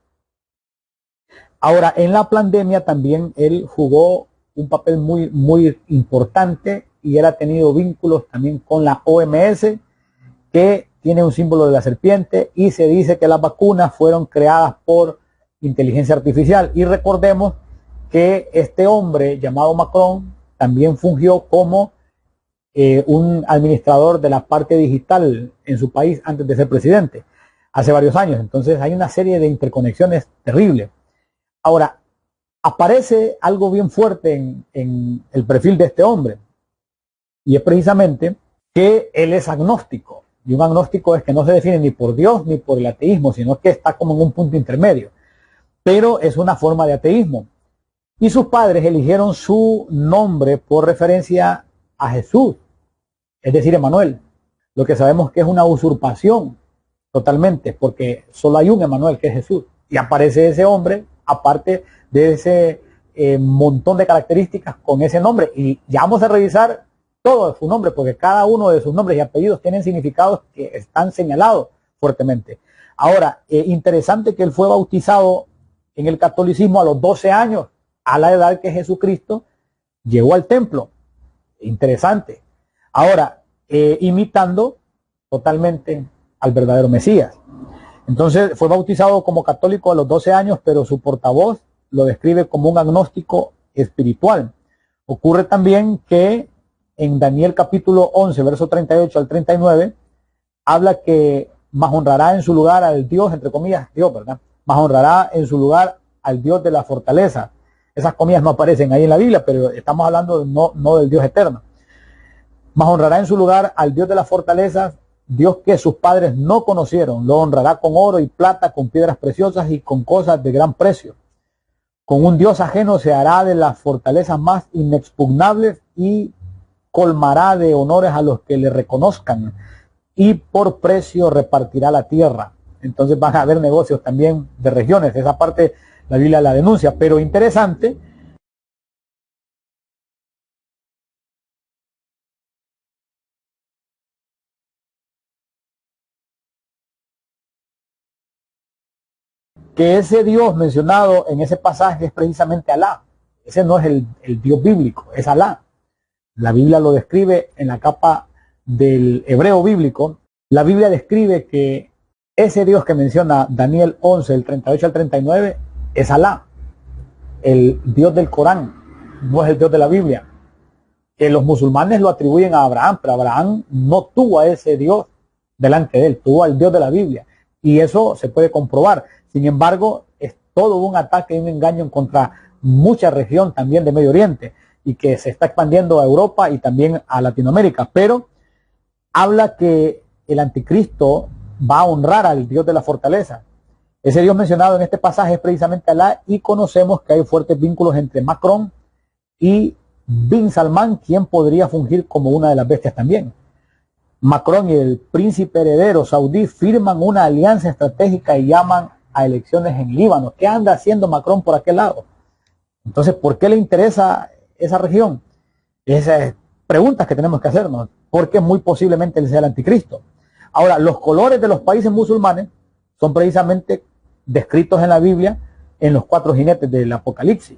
Ahora, en la pandemia también él jugó un papel muy importante y él ha tenido vínculos también con la OMS, que tiene un símbolo de la serpiente, y se dice que las vacunas fueron creadas por inteligencia artificial. Y recordemos que este hombre llamado Macron también fungió como un administrador de la parte digital en su país antes de ser presidente, hace varios años. Entonces hay una serie de interconexiones terribles. Ahora, aparece algo bien fuerte en el perfil de este hombre, y es precisamente que él es agnóstico. Y un agnóstico es que no se define ni por Dios ni por el ateísmo, sino que está como en un punto intermedio. Pero es una forma de ateísmo. Y sus padres eligieron su nombre por referencia a Jesús, es decir, Emmanuel. Lo que sabemos que es una usurpación totalmente, porque solo hay un Emmanuel, que es Jesús. Y aparece ese hombre, aparte de ese montón de características con ese nombre. Y ya vamos a revisar todo su nombre, porque cada uno de sus nombres y apellidos tienen significados que están señalados fuertemente. Ahora, interesante que él fue bautizado en el catolicismo a los 12 años, a la edad que Jesucristo llegó al templo. Interesante. Ahora, imitando totalmente al verdadero Mesías. Entonces fue bautizado como católico a los 12 años, pero su portavoz lo describe como un agnóstico espiritual. Ocurre también que en Daniel capítulo 11, verso 38 al 39, habla que más honrará en su lugar al Dios, entre comillas, Dios, ¿verdad? Más honrará en su lugar al Dios de la fortaleza. Esas comillas no aparecen ahí en la Biblia, pero estamos hablando no del Dios eterno. Más honrará en su lugar al Dios de las fortalezas, Dios que sus padres no conocieron, lo honrará con oro y plata, con piedras preciosas y con cosas de gran precio. Con un Dios ajeno se hará de las fortalezas más inexpugnables y colmará de honores a los que le reconozcan, y por precio repartirá la tierra. Entonces van a haber negocios también de regiones. Esa parte la Biblia la denuncia, pero interesante. Que ese Dios mencionado en ese pasaje es precisamente Alá. Ese no es el Dios bíblico, es Alá. La Biblia lo describe en la capa del hebreo bíblico. La Biblia describe que ese Dios que menciona Daniel 11, el 38 al 39, es Alá, el Dios del Corán, no es el Dios de la Biblia. Que los musulmanes lo atribuyen a Abraham, pero Abraham no tuvo a ese Dios delante de él, tuvo al Dios de la Biblia. Y eso se puede comprobar. Sin embargo, es todo un ataque y un engaño contra mucha región también de Medio Oriente, y que se está expandiendo a Europa y también a Latinoamérica. Pero habla que el anticristo va a honrar al Dios de la fortaleza. Ese Dios mencionado en este pasaje es precisamente Alá, y conocemos que hay fuertes vínculos entre Macron y Bin Salman, quien podría fungir como una de las bestias también. Macron y el príncipe heredero saudí firman una alianza estratégica y llaman a elecciones en Líbano. ¿Qué anda haciendo Macron por aquel lado? Entonces, ¿por qué le interesa esa región? Esas preguntas que tenemos que hacernos. Porque muy posiblemente él sea el anticristo. Ahora, los colores de los países musulmanes son precisamente descritos en la Biblia en los 4 jinetes del Apocalipsis.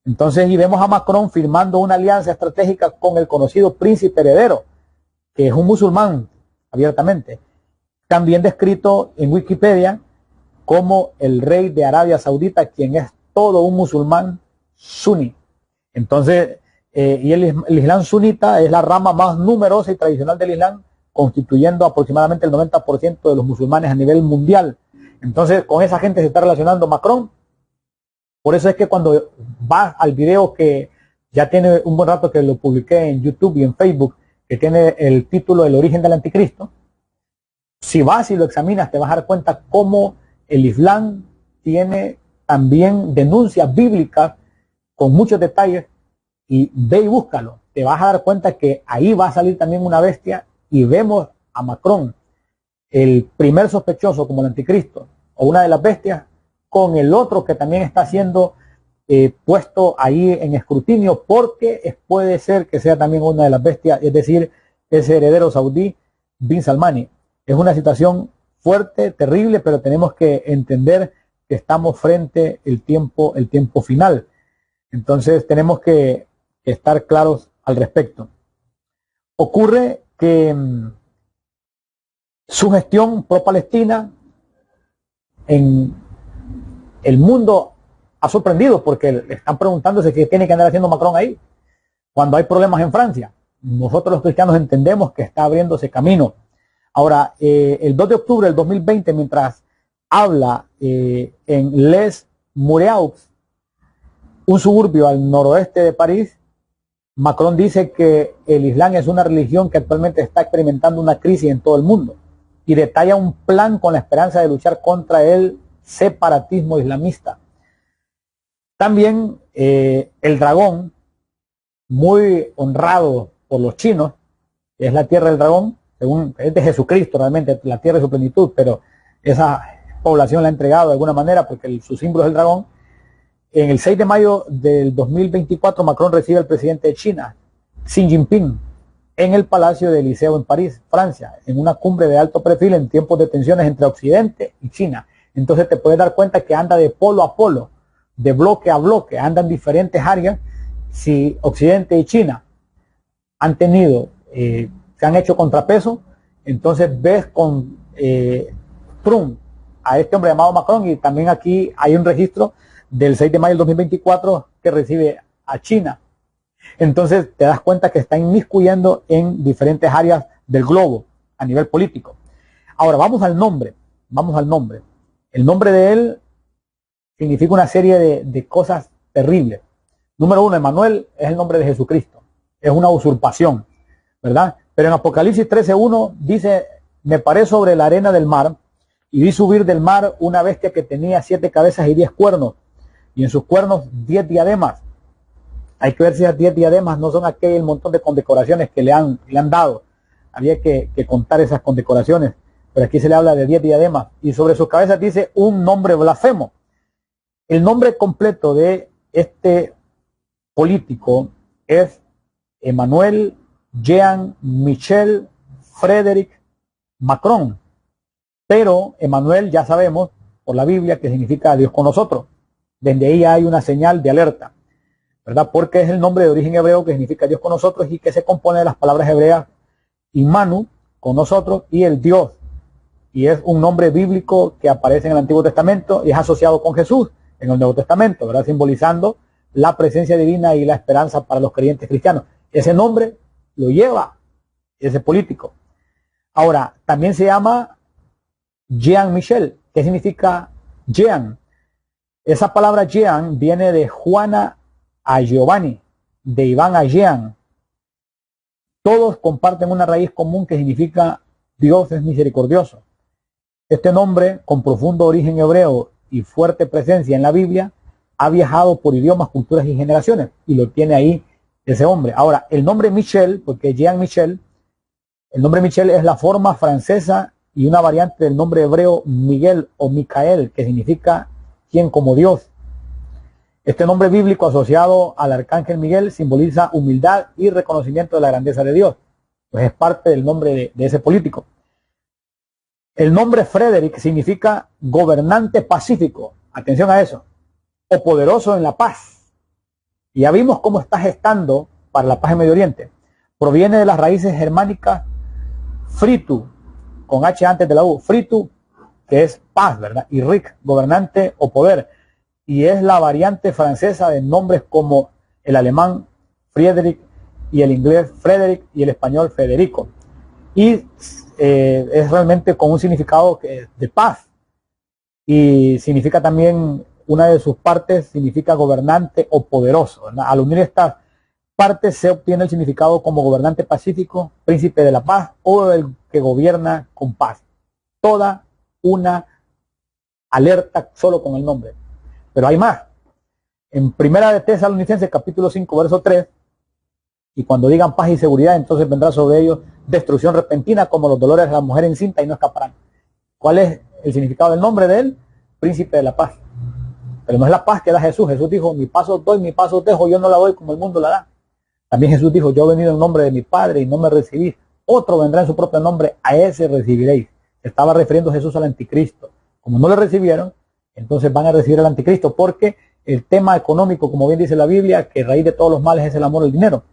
Entonces, y vemos a Macron firmando una alianza estratégica con el conocido príncipe heredero, que es un musulmán abiertamente, también descrito en Wikipedia como el rey de Arabia Saudita, quien es todo un musulmán suní. Entonces, y el Islam sunita es la rama más numerosa y tradicional del Islam, constituyendo aproximadamente el 90% de los musulmanes a nivel mundial. Entonces, con esa gente se está relacionando Macron. Por eso es que cuando vas al video, que ya tiene un buen rato que lo publiqué en YouTube y en Facebook, que tiene el título El origen del anticristo, si vas y lo examinas, te vas a dar cuenta cómo el Islam tiene también denuncias bíblicas con muchos detalles, y ve y búscalo. Te vas a dar cuenta que ahí va a salir también una bestia, y vemos a Macron, el primer sospechoso como el anticristo o una de las bestias, con el otro que también está siendo puesto ahí en escrutinio, porque puede ser que sea también una de las bestias, es decir, ese heredero saudí, Bin Salmani. Es una situación fuerte, terrible, pero tenemos que entender que estamos frente al tiempo final. Entonces tenemos que estar claros al respecto. Ocurre que su gestión pro-palestina en el mundo ha sorprendido, porque están preguntándose qué tiene que andar haciendo Macron ahí cuando hay problemas en Francia. Nosotros los cristianos entendemos que está abriéndose camino. Ahora, el 2 de octubre del 2020, mientras habla en Les Moureaux, un suburbio al noroeste de París, Macron dice que el Islam es una religión que actualmente está experimentando una crisis en todo el mundo, y detalla un plan con la esperanza de luchar contra el separatismo islamista. También el dragón, muy honrado por los chinos, que es la tierra del dragón, según es de Jesucristo realmente, la tierra de su plenitud, pero esa población la ha entregado de alguna manera porque su símbolo es el dragón. En el 6 de mayo del 2024, Macron recibe al presidente de China, Xi Jinping, en el Palacio de Elíseo en París, Francia, en una cumbre de alto perfil en tiempos de tensiones entre Occidente y China. Entonces te puedes dar cuenta que anda de polo a polo, de bloque a bloque, anda en diferentes áreas. Si Occidente y China han tenido, se han hecho contrapeso, entonces ves con Trump a este hombre llamado Macron, y también aquí hay un registro del 6 de mayo del 2024 que recibe a China. Entonces te das cuenta que está inmiscuyendo en diferentes áreas del globo a nivel político. Ahora vamos al nombre. El nombre de él significa una serie de cosas terribles. Número 1, Emmanuel es el nombre de Jesucristo. Es una usurpación, ¿verdad? Pero en Apocalipsis 13:1 dice me paré sobre la arena del mar y vi subir del mar una bestia que tenía 7 cabezas y 10 cuernos, y en sus cuernos 10 diademas. Hay que ver si esas 10 diademas no son aquel montón de condecoraciones que le han dado. Había que contar esas condecoraciones, pero aquí se le habla de 10 diademas, y sobre sus cabezas dice un nombre blasfemo. El nombre completo de este político es Emmanuel Jean Michel Frédéric Macron, pero Emmanuel ya sabemos por la Biblia que significa Dios con nosotros. Desde ahí hay una señal de alerta, ¿verdad? Porque es el nombre de origen hebreo que significa Dios con nosotros y que se compone de las palabras hebreas Imanu, con nosotros, y el Dios. Y es un nombre bíblico que aparece en el Antiguo Testamento y es asociado con Jesús en el Nuevo Testamento, ¿verdad? Simbolizando la presencia divina y la esperanza para los creyentes cristianos. Ese nombre lo lleva ese político. Ahora, también se llama Jean Michel. ¿Qué significa Jean? Esa palabra Jean viene de Juana a Giovanni, de Iván a Jean. Todos comparten una raíz común que significa Dios es misericordioso. Este nombre, con profundo origen hebreo y fuerte presencia en la Biblia, ha viajado por idiomas, culturas y generaciones, y lo tiene ahí ese hombre. Ahora, el nombre Michel, porque Jean Michel, el nombre Michel es la forma francesa y una variante del nombre hebreo Miguel o Micael, que significa quien como Dios. Este nombre bíblico asociado al arcángel Miguel simboliza humildad y reconocimiento de la grandeza de Dios. Pues es parte del nombre de ese político. El nombre Frédéric significa gobernante pacífico. Atención a eso. O poderoso en la paz. Y ya vimos cómo está gestando para la paz en Medio Oriente. Proviene de las raíces germánicas fritu, con H antes de la U. Fritu, que es paz, ¿verdad? Y ric, gobernante o poder. Y es la variante francesa de nombres como el alemán Friedrich y el inglés Frederick y el español Federico. Y es realmente con un significado de paz. Y significa también, una de sus partes significa gobernante o poderoso, ¿verdad? Al unir estas partes se obtiene el significado como gobernante pacífico, príncipe de la paz o el que gobierna con paz. Toda una alerta solo con el nombre. Pero hay más. En Primera de Tesalonicenses capítulo 5 verso 3, y cuando digan paz y seguridad, entonces vendrá sobre ellos destrucción repentina como los dolores de la mujer encinta y no escaparán. ¿Cuál es el significado del nombre de él? Príncipe de la paz. Pero no es la paz que da Jesús. Jesús dijo, mi paso doy, mi paso dejo, yo no la doy como el mundo la da. También Jesús dijo, yo he venido en nombre de mi Padre y no me recibís. Otro vendrá en su propio nombre, a ese recibiréis. Estaba refiriendo Jesús al anticristo. Como no le recibieron, entonces van a recibir al anticristo, porque el tema económico, como bien dice la Biblia, que raíz de todos los males es el amor al dinero.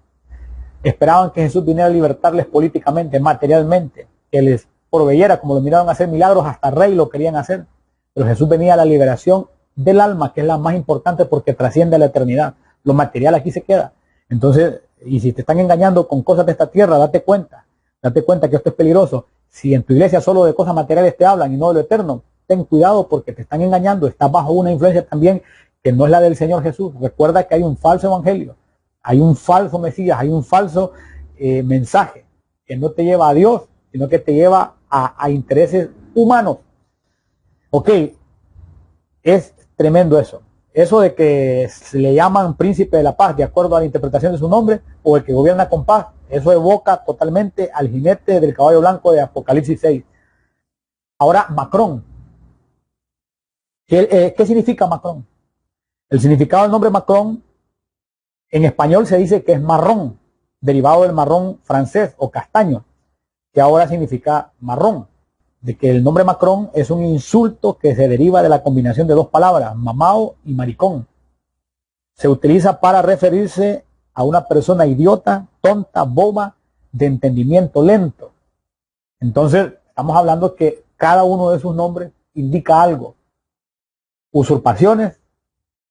Esperaban que Jesús viniera a libertarles políticamente, materialmente, que les proveyera, como lo miraron hacer milagros, hasta rey lo querían hacer. Pero Jesús venía a la liberación del alma, que es la más importante porque trasciende a la eternidad. Lo material aquí se queda. Entonces, y si te están engañando con cosas de esta tierra, date cuenta que esto es peligroso. Si en tu iglesia solo de cosas materiales te hablan y no de lo eterno, ten cuidado porque te están engañando. Estás bajo una influencia también que no es la del Señor Jesús. Recuerda que hay un falso evangelio, hay un falso Mesías, hay un falso mensaje que no te lleva a Dios, sino que te lleva a intereses humanos. Ok, es tremendo eso. Eso de que se le llaman príncipe de la paz de acuerdo a la interpretación de su nombre, o el que gobierna con paz, eso evoca totalmente al jinete del caballo blanco de Apocalipsis 6. Ahora, Macron. ¿Qué significa Macron? El significado del nombre Macron en español se dice que es marrón, derivado del marrón francés o castaño, que ahora significa marrón. De que el nombre Macron es un insulto que se deriva de la combinación de dos palabras, mamao y maricón. Se utiliza para referirse a una persona idiota, tonta, boba, de entendimiento lento. Entonces, estamos hablando que cada uno de sus nombres indica algo. Usurpaciones,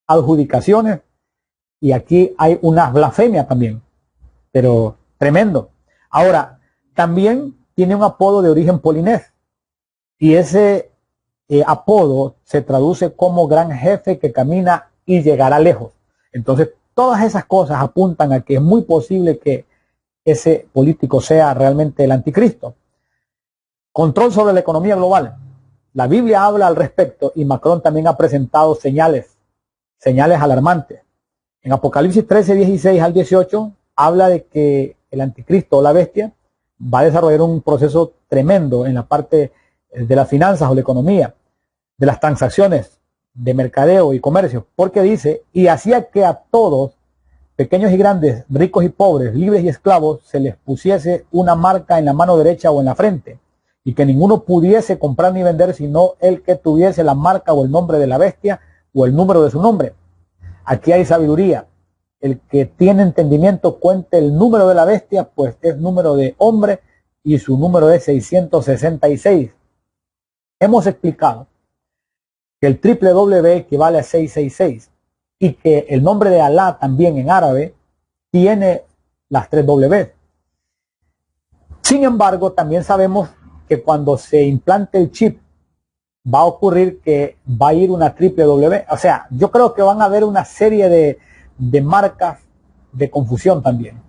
adjudicaciones, y aquí hay una blasfemia también, pero tremendo. Ahora, también tiene un apodo de origen polinés, y ese apodo se traduce como gran jefe que camina y llegará lejos. Entonces, todas esas cosas apuntan a que es muy posible que ese político sea realmente el anticristo. Control sobre la economía global. La Biblia habla al respecto y Macron también ha presentado señales alarmantes. En Apocalipsis 13, 16 al 18 habla de que el anticristo o la bestia va a desarrollar un proceso tremendo en la parte de las finanzas o la economía, de las transacciones de mercadeo y comercio, porque dice, y hacía que a todos, pequeños y grandes, ricos y pobres, libres y esclavos, se les pusiese una marca en la mano derecha o en la frente, y que ninguno pudiese comprar ni vender sino el que tuviese la marca o el nombre de la bestia o el número de su nombre. Aquí hay sabiduría. El que tiene entendimiento cuente el número de la bestia, pues es número de hombre y su número es 666. Hemos explicado que el triple W equivale a 666 y que el nombre de Alá también en árabe tiene las 3 W. Sin embargo, también sabemos que cuando se implante el chip va a ocurrir que va a ir una triple W. O sea, yo creo que van a haber una serie de marcas de confusión también.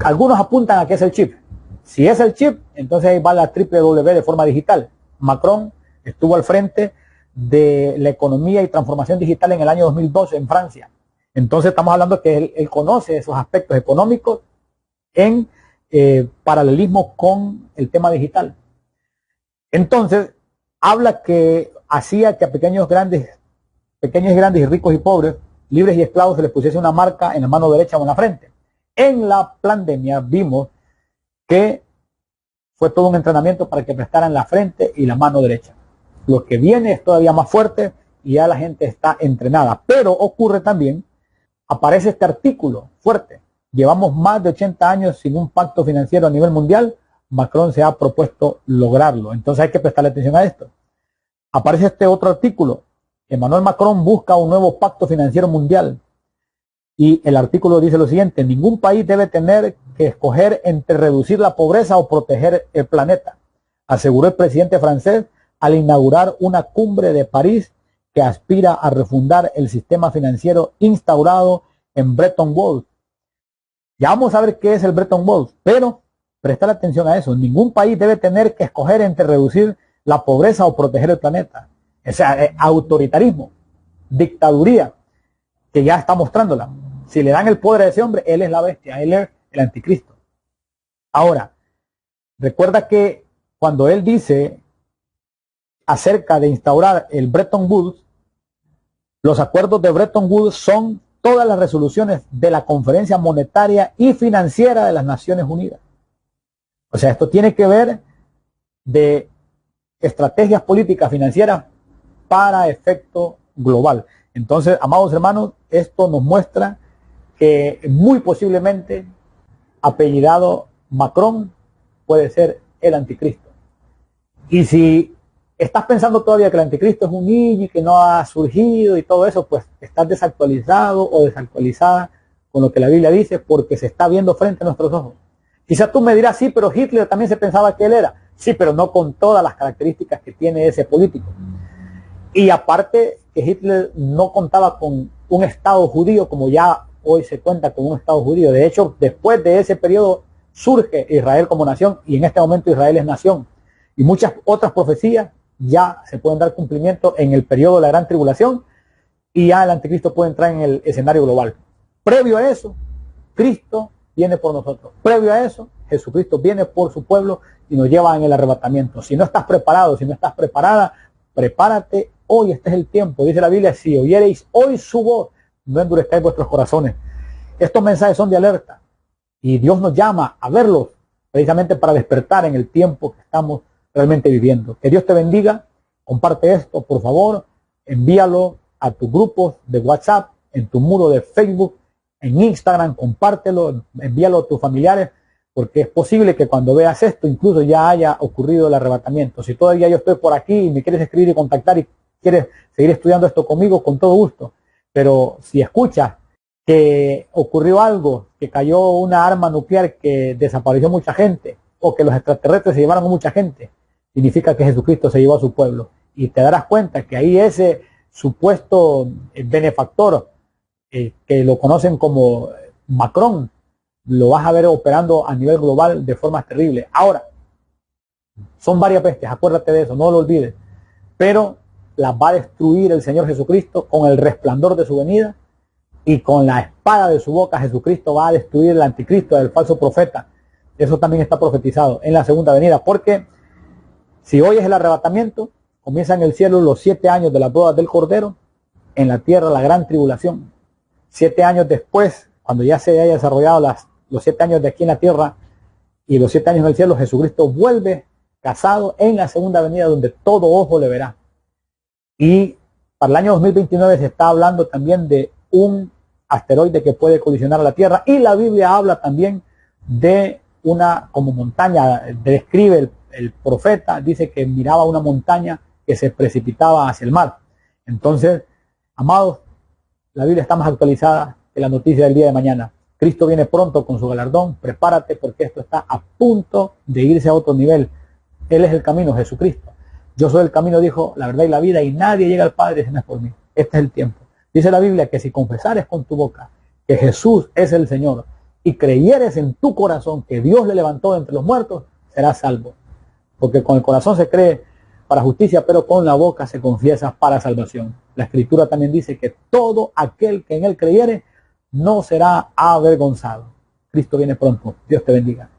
Algunos apuntan a que es el chip. Si es el chip, entonces ahí va la triple W de forma digital. Macron estuvo al frente de la economía y transformación digital en el año 2012 en Francia. Entonces estamos hablando que él conoce esos aspectos económicos en paralelismo con el tema digital. Entonces habla que hacía que a pequeños y grandes y ricos y pobres, libres y esclavos, se les pusiese una marca en la mano derecha o en la frente. En la pandemia vimos que fue todo un entrenamiento para que prestaran la frente y la mano derecha. Lo que viene es todavía más fuerte y ya la gente está entrenada. Pero ocurre también, aparece este artículo fuerte. Llevamos más de 80 años sin un pacto financiero a nivel mundial. Macron se ha propuesto lograrlo. Entonces hay que prestarle atención a esto. Aparece este otro artículo. Emmanuel Macron busca un nuevo pacto financiero mundial. Y el artículo dice lo siguiente: ningún país debe tener que escoger entre reducir la pobreza o proteger el planeta, aseguró el presidente francés al inaugurar una cumbre de París que aspira a refundar el sistema financiero instaurado en Bretton Woods. Ya vamos a ver qué es el Bretton Woods, pero prestar atención a eso. Ningún país debe tener que escoger entre reducir la pobreza o proteger el planeta. O sea, autoritarismo, dictaduría, que ya está mostrándola. Si le dan el poder a ese hombre, él es la bestia, él es el anticristo. Ahora, recuerda que cuando él dice acerca de instaurar el Bretton Woods, los acuerdos de Bretton Woods son todas las resoluciones de la Conferencia Monetaria y Financiera de las Naciones Unidas. O sea, esto tiene que ver de estrategias políticas financieras para efecto global. Entonces, amados hermanos, esto nos muestra que muy posiblemente apellidado Macron puede ser el anticristo. Y si estás pensando todavía que el anticristo es un niño y que no ha surgido y todo eso, pues estás desactualizado o desactualizada con lo que la Biblia dice, porque se está viendo frente a nuestros ojos. Quizás tú me dirás, sí, pero Hitler también se pensaba que él era. Sí, pero no con todas las características que tiene ese político. Y aparte que Hitler no contaba con un Estado judío como ya hoy se cuenta con un Estado judío. De hecho, después de ese periodo surge Israel como nación y en este momento Israel es nación. Y muchas otras profecías ya se pueden dar cumplimiento en el periodo de la gran tribulación y ya el anticristo puede entrar en el escenario global. Previo a eso, Cristo viene por nosotros. Previo a eso, Jesucristo viene por su pueblo y nos lleva en el arrebatamiento. Si no estás preparado, si no estás preparada, prepárate hoy, este es el tiempo. Dice la Biblia, si oyereis hoy su voz, no endurezcáis vuestros corazones. Estos mensajes son de alerta y Dios nos llama a verlos precisamente para despertar en el tiempo que estamos realmente viviendo. Que Dios te bendiga. Comparte esto, por favor. Envíalo a tus grupos de WhatsApp, en tu muro de Facebook, en Instagram, compártelo, envíalo a tus familiares, porque es posible que cuando veas esto incluso ya haya ocurrido el arrebatamiento. Si todavía yo estoy por aquí y me quieres escribir y contactar y quieres seguir estudiando esto conmigo, con todo gusto. Pero si escuchas que ocurrió algo, que cayó una arma nuclear que desapareció mucha gente, o que los extraterrestres se llevaron a mucha gente, significa que Jesucristo se llevó a su pueblo. Y te darás cuenta que ahí ese supuesto benefactor, que lo conocen como Macron, lo vas a ver operando a nivel global de forma terrible. Ahora, Son varias bestias, acuérdate de eso, no lo olvides. Pero las va a destruir el Señor Jesucristo con el resplandor de su venida, y con la espada de su boca Jesucristo va a destruir el anticristo, el falso profeta. Eso también está profetizado en la segunda venida, porque si hoy es el arrebatamiento, comienza en el cielo los 7 años de las bodas del Cordero, en la tierra la gran tribulación. 7 años después, cuando ya se haya desarrollado los 7 años de aquí en la tierra y los 7 años en el cielo, Jesucristo vuelve casado en la segunda venida, donde todo ojo le verá. Y para el año 2029 se está hablando también de un asteroide que puede colisionar a la Tierra, y la Biblia habla también de una como montaña, describe el profeta, dice que miraba una montaña que se precipitaba hacia el mar. Entonces, amados, la Biblia está más actualizada que la noticia del día de mañana. Cristo viene pronto con su galardón, prepárate porque esto está a punto de irse a otro nivel. Él es el camino, Jesucristo. Yo soy el camino, dijo, la verdad y la vida, y nadie llega al Padre si no es por mí. Este es el tiempo. Dice la Biblia que si confesares con tu boca que Jesús es el Señor y creyeres en tu corazón que Dios le levantó de entre los muertos, serás salvo. Porque con el corazón se cree para justicia, pero con la boca se confiesa para salvación. La Escritura también dice que todo aquel que en él creyere no será avergonzado. Cristo viene pronto. Dios te bendiga.